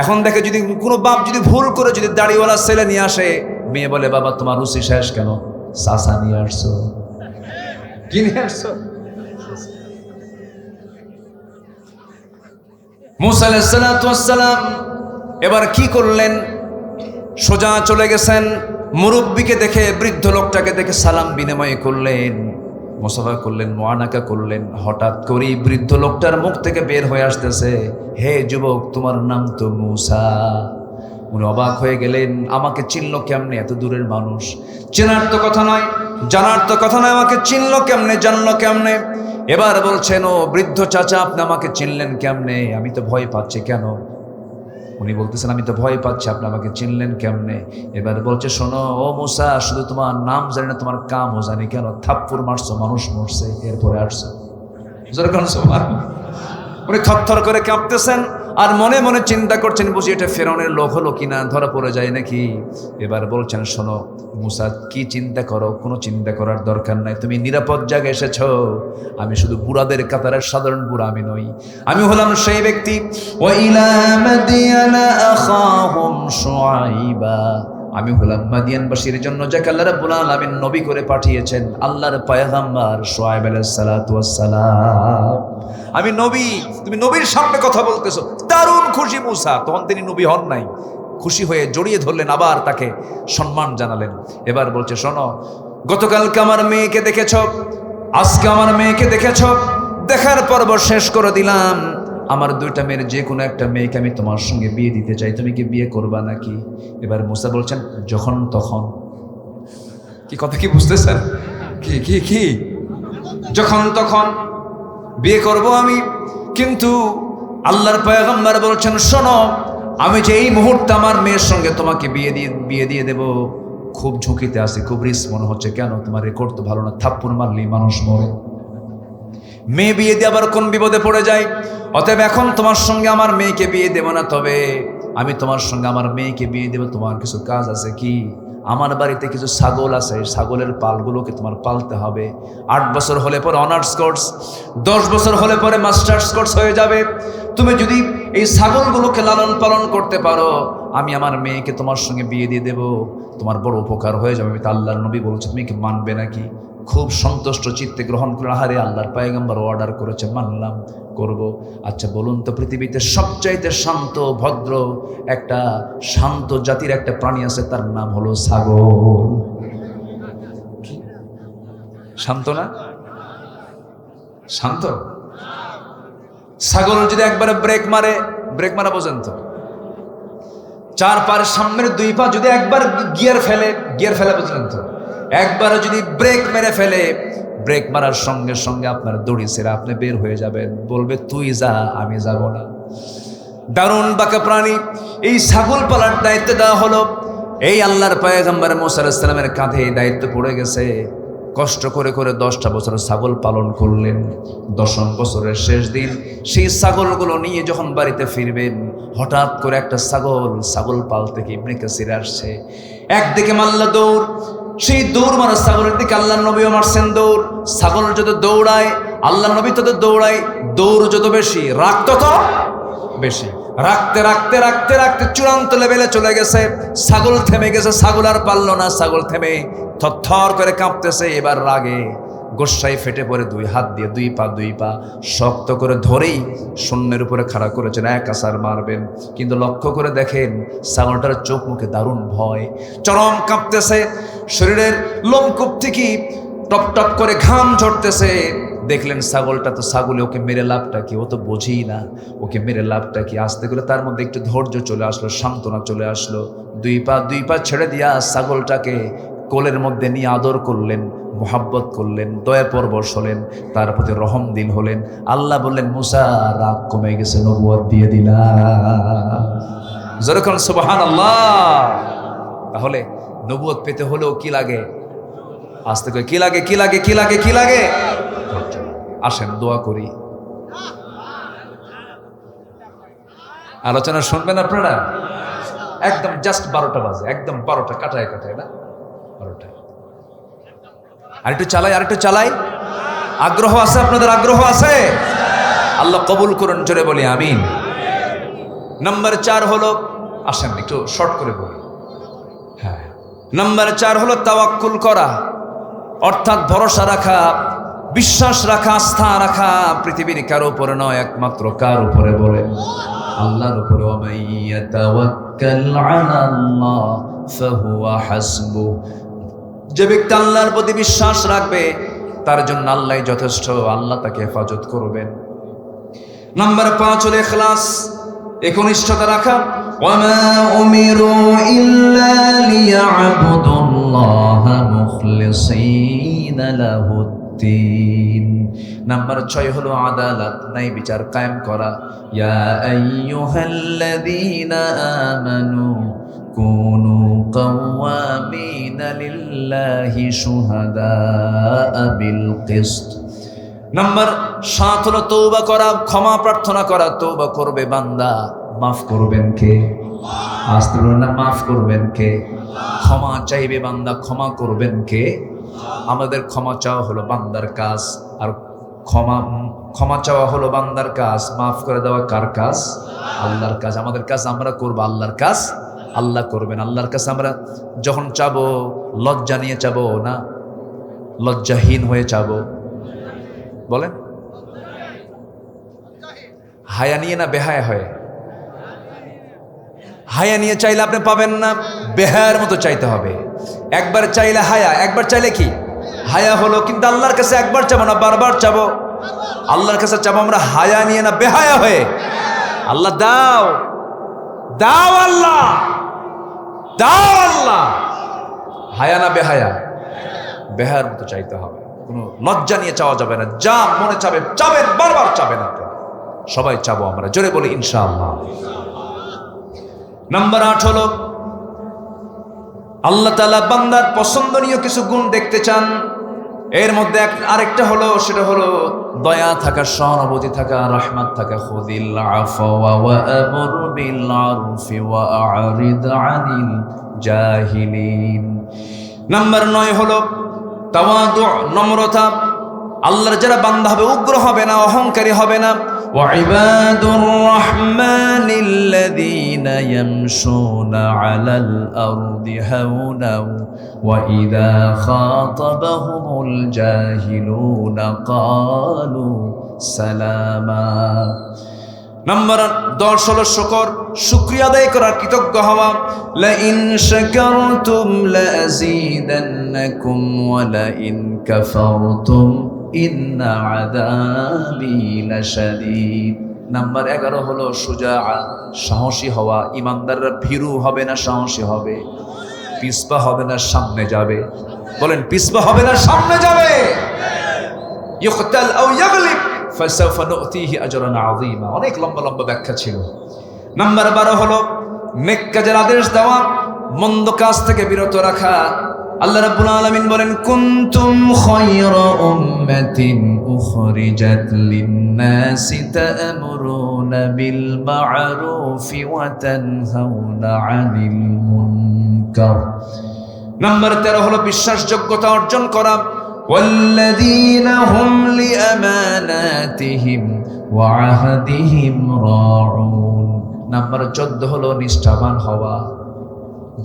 এখন দেখে যদি কোনো বাপ যদি ভুল করে যদি দাড়িওয়ালা ছেলে নিয়ে আসে, মেয়ে বলে বাবা তোমার রুচি শেষ, কেন চাচা নিয়ে আসছো? কি নিয়ে আসছো? মুসা আলাইহিস সালাতু ওয়াস সালাম এবার কি করলেন? সোজা চলে গেছেন, মুরব্বীকে দেখে, বৃদ্ধ লোকটাকে দেখে সালাম বিনিময় করলেন, মুসাফা করলেন, মুআনাকা করলেন। হঠাৎ করেই বৃদ্ধ লোকটার মুখ থেকে বের হয়ে আসতেছে, হে যুবক, তোমার নাম তো মুসা। উনি অবাক হয়ে গেলেন, আমাকে চিনলো কেমনে? এত দূরের মানুষ, চেনার তো কথা নয়, জানার তো কথা নয়, আমাকে চিনলো কেমনে, জানলো কেমনে? এবার বলছেন, ও বৃদ্ধ চাচা, আপনি আমাকে চিনলেন কেমনে? আমি তো ভয় পাচ্ছি। কেন? উনি বলতেছেন, আমি তো ভয় পাচ্ছি, আপনি আমাকে চিনলেন কেমনে? এবার বলছে, শোনো ও মুসা, শুধু তোমার নাম জানি না, তোমার কামও জানি। কেন? থাপ্পড় মারছো, মানুষ মরছে, এরপরে আসছো। উনি থরথর করে কাঁপতেছেন আর মনে মনে চিন্তা করছেন, বুঝি এটা ফেরাউনের লোক হলো কিনা, ধরা পড়ে যায় নাকি। এবার বলছেন, শোনো মুসা, কি চিন্তা করো? কোনো চিন্তা করার দরকার নাই, তুমি নিরাপদ জায়গায় এসেছো। আমি শুধু বুড়াদের কাতারের সাধারণ বুড়া আমি নই, আমি হলাম সেই ব্যক্তি। ওয়াইলা মাদিয়ানা আখাহুম শুআইবা, আমি হলাম মাদিয়ানবাসীর জন্য যাকে আল্লাহ রাব্বুল আলামিন নবী করে পাঠিয়েছেন, আল্লাহর পয়গম্বর শুআয়ব আলাইহিস সালাতু ওয়াস সালাম। আমি নবী, তুমি নবীর সামনে কথা বলতেছো। দারুণ খুশি মুসা। তখন তিনি নবী হন নাই, খুশি হয়ে জড়িয়ে ধরলেন, আবার তাকে সম্মান জানালেন। এবার বলছে, শোনো, গতকালকে আমার মেয়েকে দেখেছ, আজকে আমার মেয়েকে দেখেছ, দেখার পর্ব শেষ করে দিলাম। আমার দুইটা মেয়ের যে কোনো একটা মেয়েকে আমি তোমার সঙ্গে বিয়ে দিতে চাই, তুমি কি বিয়ে করবা নাকি? এবার মুসা বলছেন, যখন তখন। কি কথা কি বুঝতেছেন? কি কি কি যখন তখন বিয়ে করব আমি। কিন্তু আল্লাহর পয়গম্বর বলছেন, শোনো, আমি যে এই মুহূর্তে আমার মেয়ের সঙ্গে তোমাকে বিয়ে দিয়ে দেব, খুব ঝুঁকিতে আছি, খুব রিস্ক মনে হচ্ছে। কেন? তোমার রেকর্ড তো ভালো না, থাপ্পড় মারলেই মানুষ মরে। মেয়ে বিয়ে দিয়ে আবার কোন বিপদে পড়ে যায়। অতএব এখন তোমার সঙ্গে আমার মেয়েকে বিয়ে দেব না, তবে আমি তোমার সঙ্গে আমার মেয়েকে বিয়ে দেব। তোমার কিছু কাজ আছে। কি? আমার বাড়িতে কিছু ছাগল আছে, ছাগলের পালগুলোকে তোমার পালতে হবে। 8 বছর হলে পরে অনার্স কোর্স, 10 বছর হলে পরে মাস্টার্স কোর্স হয়ে যাবে। তুমি যদি এই ছাগলগুলোকে লালন পালন করতে পারো, আমি আমার মেয়েকে তোমার সঙ্গে বিয়ে দিয়ে দেব, তোমার বড় উপকার হয়ে যাবে। আমি তো আল্লাহর নবী বলছি, তুমি কি মানবে নাকি? খুব সন্তুষ্ট চিত্তে গ্রহণ করে, আহারে আল্লাহর পয়গম্বর অর্ডার করেছে, মানলাম, করব। আচ্ছা বলুন তো, পৃথিবীতে সবচাইতে শান্ত ভদ্র একটা শান্ত জাতির একটা প্রাণী আছে, তার নাম হলো ছাগল। শান্ত না? শান্ত। ছাগল যদি একবারে ব্রেক মারা বোঝেন তো, 4 পার সামনের 2 পা যদি একবার গিয়ার ফেলে বুঝলেন তো, একবারে যদি ব্রেক মেরে ফেলে, ব্রেক মারার সঙ্গে সঙ্গে আপনার দড়ি ছেড়ে আপনি বের হয়ে যাবেন, বলবে তুই যা, আমি যাব না। দারুণ বাঁকা প্রাণী। এই ছাগল পালার দায়িত্ব দেওয়া হলো, এই আল্লাহর পয়গম্বর মুসা আলাইহিস সালামের কাঁধে এই দায়িত্ব পড়ে গেছে। কষ্ট করে করে 10টা বছর ছাগল পালন করলেন। 10ম বছরের শেষ দিন সেই ছাগলগুলো নিয়ে যখন বাড়িতে ফিরবেন, হঠাৎ করে একটা ছাগল পাল থেকে ইবনে কাসির আসছে। একদিকে মাল্লা দৌড়, সেই দৌড় মারা ছাগলের দিকে আল্লাহ নবীও মারছেন দৌড়। ছাগল যত দৌড়ায়, আল্লাহ নবী তত দৌড়ায়। দৌড় যত বেশি, রাগ তত বেশি। রাখতে রাখতে রাখতে রাখতে চূড়ান্ত লেভেলে চলে গেছে। ছাগল থেমে গেছে, ছাগল আর পারল না। ছাগল থেমে থরথর করে কাঁপতেছে। এবার রাগে গোস্সায় ফেটে পড়ে দুই হাত দিয়ে দুই পা শক্ত করে ধরেই শূন্যের উপরে খাড়া করেছেন, এক আছাড় মারবেন। কিন্তু লক্ষ্য করে দেখেন ছাগলটার চোখ মুখে দারুণ ভয়, চরম কাঁপতেছে, শরীরের লোমকূপ থেকে টপ টপ করে ঘাম ঝরতেছে। দেখলেন ছাগলটা তো ছাগলে, ওকে মেরে লাভটা কি, ও তো বোঝেই না ওকে মেরে লাভটা কি। আসতে গেলে তার মধ্যে একটু ধৈর্য চলে আসলো, সান্ত্বনা চলে আসলো। দুই পা ছেড়ে দিয়া ছাগলটাকে কোলের মধ্যে নিয়ে আদর করলেন, মোহাব্বত করলেন, দয়া পরবশ হলেন, তার প্রতি রহম দিল হলেন। আল্লাহ বললেন, মুসা রাগ কমে গেছে, নবুয়ত দিয়ে দিলাম। যেরকম সুবহানাল্লাহ। তাহলে নবুয়ত পেতে হলেও কি লাগে? আস্তে করে কি লাগে, কি লাগে, কি লাগে, কি লাগে? আসেন দোয়া করি। আলোচনা শুনবেন আপনারা? একদম জাস্ট 12টা বাজে, একদম 12টা কাটায় না 12টা। আরেকটু চালাই। আগ্রহ আছে আপনাদের? আগ্রহ আছে? আল্লাহ কবুল করুন, জোরে বলি আমিন। নাম্বার 4 হলো, আসেন একটু শর্ট করে বলি। হ্যাঁ, নাম্বার 4 হলো তাওয়াক্কুল করা, অর্থাৎ ভরসা রাখা, বিশ্বাস রাখা, আস্থা রাখা পৃথিবীর কারো উপরে নয়, একমাত্র কার উপরে? বলেন আল্লাহর উপরে। ওয়ামান ইয়াতাওয়াক্কাল আলাল্লাহ ফাহুয়া হাসবুহ। যে ব্যক্তি আল্লাহর প্রতি বিশ্বাস রাখবে তার জন্য আল্লাহই যথেষ্ট, আল্লাহ তাকে হেফাজত করবেন। নাম্বার 5 হলো ইখলাস, একনিষ্ঠতা রাখা। ওয়ামা উমিরু ইল্লা লিয়াবুদুল্লাহা মুখলিসিনা লাহুদ্দিন। নাম্বার 6 হলো আদালত, ন্যায় বিচার কায়েম করা। ইয়া আইয়ুহাল্লাযীনা আমানু কুনু কাওয়ামিনা লিল্লাহি শুহাদাআ বিল কিসত। নাম্বার 7 হলো তওবা করা, ক্ষমা প্রার্থনা করা। তওবা করবে বান্দা, মাফ করবেন কে? আসতে বলেন না, মাফ করবেন কে? ক্ষমা চাইবে বান্দা, ক্ষমা করবেন কে? আমাদের ক্ষমা চাওয়া হলো বান্দার কাজ, আর ক্ষমা চাওয়া হলো বান্দার কাজ, মাফ করে দেওয়া কার কাজ? আল্লাহর কাজ। আমাদের কাজ আমরা করব, আল্লাহর কাজ আল্লাহ করবেন। আল্লাহর কাছে আমরা যখন চাবো লজ্জা নিয়ে চাবো না লজ্জাহীন হয়ে চাবো? বলেন, হায়া নিয়ে না বেহায়া হয়ে? হায়া নিয়ে চাইলে আপনি পাবেন না, বেহায়ার মতো চাইতে হবে। একবার চাইলে হায়া, একবার চাইলে কি হায়া হলো। কিন্তু আল্লাহর কাছে একবার চাবো না, বারবার চাবো। আল্লাহর কাছে চাবো আমরা হায়া নিয়ে না বেহায়া হয়ে। আল্লাহ দাও, দাও আল্লাহ, দাও আল্লাহ। হায়া না বেহায়া? বেহায়ার মতো চাইতে হবে, কোনো লজ্জা নিয়ে চাওয়া যাবে না। যা মনে চাবে চাবেন, বারবার চাবেন আপনারা। সবাই চাবো আমরা, জোরে বলি ইনশাআল্লাহ। নাম্বার 8 হলো আল্লাহ তাআলা বান্দার পছন্দনীয় কিছু গুণ দেখতে চান। এর মধ্যে আরেকটা হলো, সেটা হলো দয়া থাকা, সহানুভূতি থাকা, রহমত থাকা। খুযিল আফওয়া ওয়া আমুর বিল আরফি ওয়া আ'রিদ আনিল জাহিলিন। নাম্বার 9 হলো তাওয়াদু, নম্রতা। আল্লাহর যারা বান্দা হবে উগ্র হবে না, অহংকারী হবে না। ওয়া ইবাদুর রাহমানিল্লাযীনা ইয়ামশুনা আলাল আরদি হাওনা ওয়া ইযা খাতাবাহুমুল জাহিলুনা ক্বালু সালামা। নাম্বার 10 হলো শুকর, শুকরিয়া আদায় করা, কৃতজ্ঞ হওয়া। লা ইন শাকারতুম লা আযীদান্নাকুম ওয়া লা ইন কাফারতুম ইন্না আযাবি লাশাদীদ। নাম্বার 11 হলো শুজাআ, সাহসী হওয়া। ইমানদাররা ভীরু হবে না, সাহসী হবে। পিছপা হবে না, সামনে যাবে। বলেন, পিছপা হবে না, সামনে যাবে। ইউকতাল আও ইয়াগলিব ফাসাউফা নু'তিহি আজরান আযীমা। অনেক লম্বা লম্বা ব্যাখ্যা ছিল। নাম্বার 12 হলো নেক কাজের আদেশ দেওয়া, মন্দ কাজ থেকে বিরত রাখা। আল্লাহ রাব্বুল আলামিন বলেন, কুনতুম খায়রা উম্মাতিন উখরিজাত লিন-নাসি তা'মুরুনা বিল মা'রুফি ওয়া তানহাউনা 'আনিল মুনকার। নাম্বার 13 হলো বিশ্বাসযোগ্যতা অর্জন করা। والذين هم لأماناتهم وعهدهم راعون। নাম্বার 14 হলো নিষ্ঠাবান হওয়া।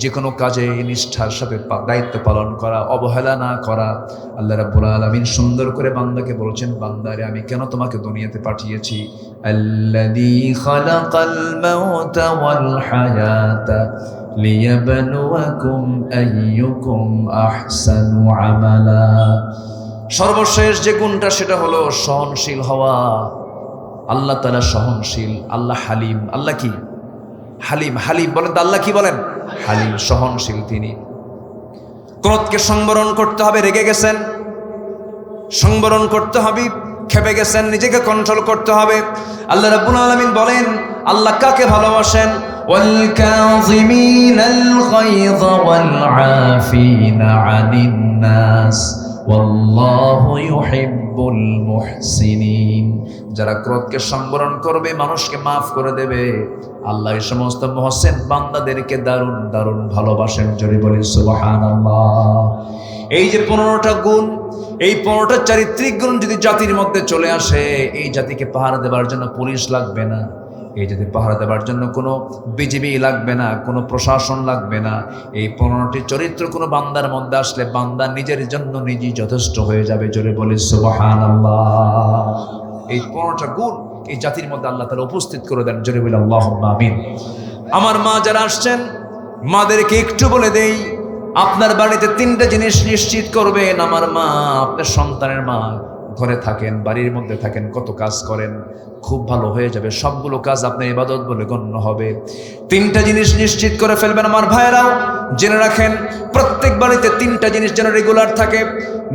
যে কোনো কাজে নিষ্ঠার সাথে দায়িত্ব পালন করা, অবহেলা না করা। আল্লাহ রাব্বুল আলামিন সুন্দর করে বান্দাকে বলছেন, বান্দারে আমি কেন তোমাকে দুনিয়াতে পাঠিয়েছি? আল্লাযী খালাকাল মাউতা ওয়াল হায়াতা লিয়াবলুয়াকুম আইয়ুকুম আহসানু আমালা। সর্বশেষ যে গুণটা সেটা হলো সহনশীল হওয়া। আল্লাহ তাআলা সহনশীল, আল্লাহ হালিম। আল্লাহ কি? হালিম। হালিম বলেন তো আল্লাহ কি বলেন? হালিম, সহনশীল তিনি। ক্রোধকে সংবরণ করতে হবে, রেগে গেছেন সংবরণ করতে হবে, খেপে গেছেন নিজেকে কন্ট্রোল করতে হবে। আল্লাহ রাব্বুল আলামিন বলেন আল্লাহ কাকে ভালোবাসেন? ওয়াল কাযিমিনাল গায়য ওয়াল আফিনা আনিন নাস ওয়াল্লাহু ইউহিব্বুল মুহসিনিন। যারা ক্রোধকে সংবরণ করবে, মানুষকে মাফ করে দেবে, আল্লাহ এই সমস্ত মুহসিন বান্দাদেরকে দারুণ দারুণ ভালোবাসেন। জোরে বলি সুবহানাল্লাহ। এই যে 15টা গুণ, এই 15টা চারিত্রিক গুণ যদি জাতির মধ্যে চলে আসে, এই জাতিকে পাহারা দেওয়ার জন্য পুলিশ লাগবে না, এই জাতি পাহারা দেওয়ার জন্য কোনো বিজিবি লাগবে না, কোনো প্রশাসন লাগবে না। এই 15টি চরিত্র কোনো বান্দার মধ্যে আসলে বান্দা নিজের জন্য নিজেই যথেষ্ট হয়ে যাবে। জোরে বলি সুবহানাল্লাহ। এই 15টা গুণ এই জাতির মধ্যে আল্লাহ তাআলা উপস্থিত করে দেন। জোরে বলি আল্লাহুম্মা আমিন। আমার মা যারা আসছেন, মাদেরকে একটু বলে দেই, আপনার বাড়িতে 3টা জিনিস নিশ্চিত করবেন। আমার মা, আপনার সন্তানের মা, ঘরে থাকেন, বাড়ির মধ্যে থাকেন, কত কাজ করেন, খুব ভালো হয়ে যাবে। সবগুলো কাজ আপনার ইবাদত বলে গণ্য হবে। 3টা জিনিস নিশ্চিত করে ফেলবেন। আমার ভাইয়েরাও জেনে রাখেন, প্রত্যেক বাড়িতে 3টা জিনিস যেন রেগুলার থাকে।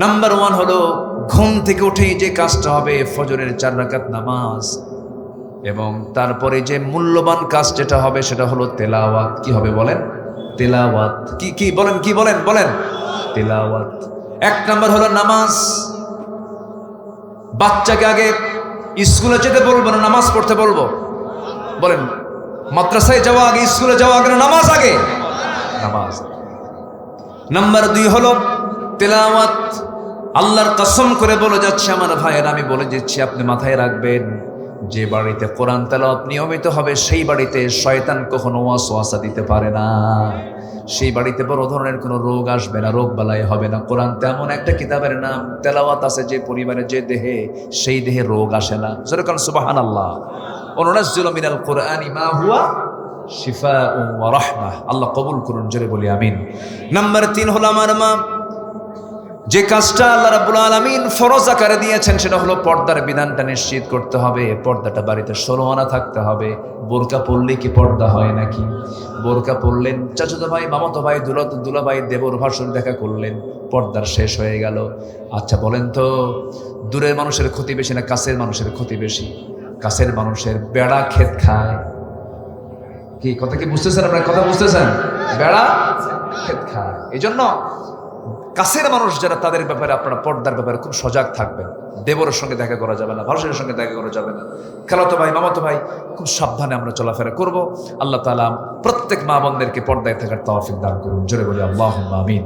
নাম্বার 1 হলো ঘুম থেকে উঠেই যে কাজটা হবে, ফজরের 4 রাকাত নামাজ, এবং তারপরে যে মূল্যবান কাজ যেটা হবে সেটা হলো তেলাওয়াত। কি হবে বলেন? তেলাওয়াত। কি বলেন? কি বলেন? বলেন তেলাওয়াত। 1 নাম্বার হলো নামাজ। বাচ্চাকে আগে স্কুলে যেতে বলবো না নামাজ পড়তে বলবো? বলেন, মাদ্রাসায় যাওয়া আগে, স্কুলে যাওয়া আগে, নামাজ আগে? নামাজ। নাম্বার 2 হলো তেলাওয়াত। আল্লাহর কসম করে বলে যাচ্ছে আমার ভাইয়ের, আমি বলে যাচ্ছি, আপনি মাথায় রাখবেন, যে বাড়িতে কোরআন তেলাওয়াত নিয়মিত হবে সেই বাড়িতে শয়তান কখনো ওয়াসওয়াসা দিতে পারে না। সেই বাড়িতে বড় ধরনের কোনো রোগ আসবে না, রোগ বালাই হবে না। কোরআন তেমন একটা কিতাবের নাম, তেলাওয়াত আছে যে পরিবারে, যে দেহে, সেই দেহে রোগ আসে না। যেরকম সুবহানাল্লাহ। ওয়ানুনাজ্জিলু মিনাল কুরআনি মা হুয়া শিফাউন ওয়া রাহমাহ। আল্লাহ কবুল করুন। জোরে বলি আমিন। নাম্বার 3 হলো আমার মা, যে কাজটা আল্লাহ রাব্বুল আলামিন ফরজ আকারে দিয়েছেন সেটা হলো পর্দার বিধানটা নিশ্চিত করতে হবে। পর্দাটা বাড়িতে 16 আনা থাকতে হবে। বোরকা পরলে কি পর্দা হয় নাকি? বোরকা পরলেন, চাচাতো ভাই, মামাতো ভাই, দুলা ভাই, দেবর ভাসুর দেখা করলেন, পর্দার শেষ হয়ে গেল। আচ্ছা বলেন তো, দূরের মানুষের ক্ষতি বেশি না কাছের মানুষের ক্ষতি বেশি? কাছের মানুষের বেড়া ক্ষেত খায়। কি কথা কি বুঝতেছেন আপনারা? কথা বুঝতেছেন? বেড়া ক্ষেত খায়। এই জন্য কাছের মানুষ যারা, তাদের ব্যাপারে আপনারা পর্দার ব্যাপারে খুব সজাগ থাকবেন। দেবরের সঙ্গে দেখা করা যাবে না, ভাসুরের সঙ্গে দেখা করা যাবে না, খালাতো ভাই, মামাতো ভাই, খুব সাবধানে আমরা চলাফেরা করব। আল্লাহ তাআলা প্রত্যেক মা বোনদেরকে পর্দায় থাকার তৌফিক দান করুন। জোরে বলি আল্লাহুম্মা আমিন।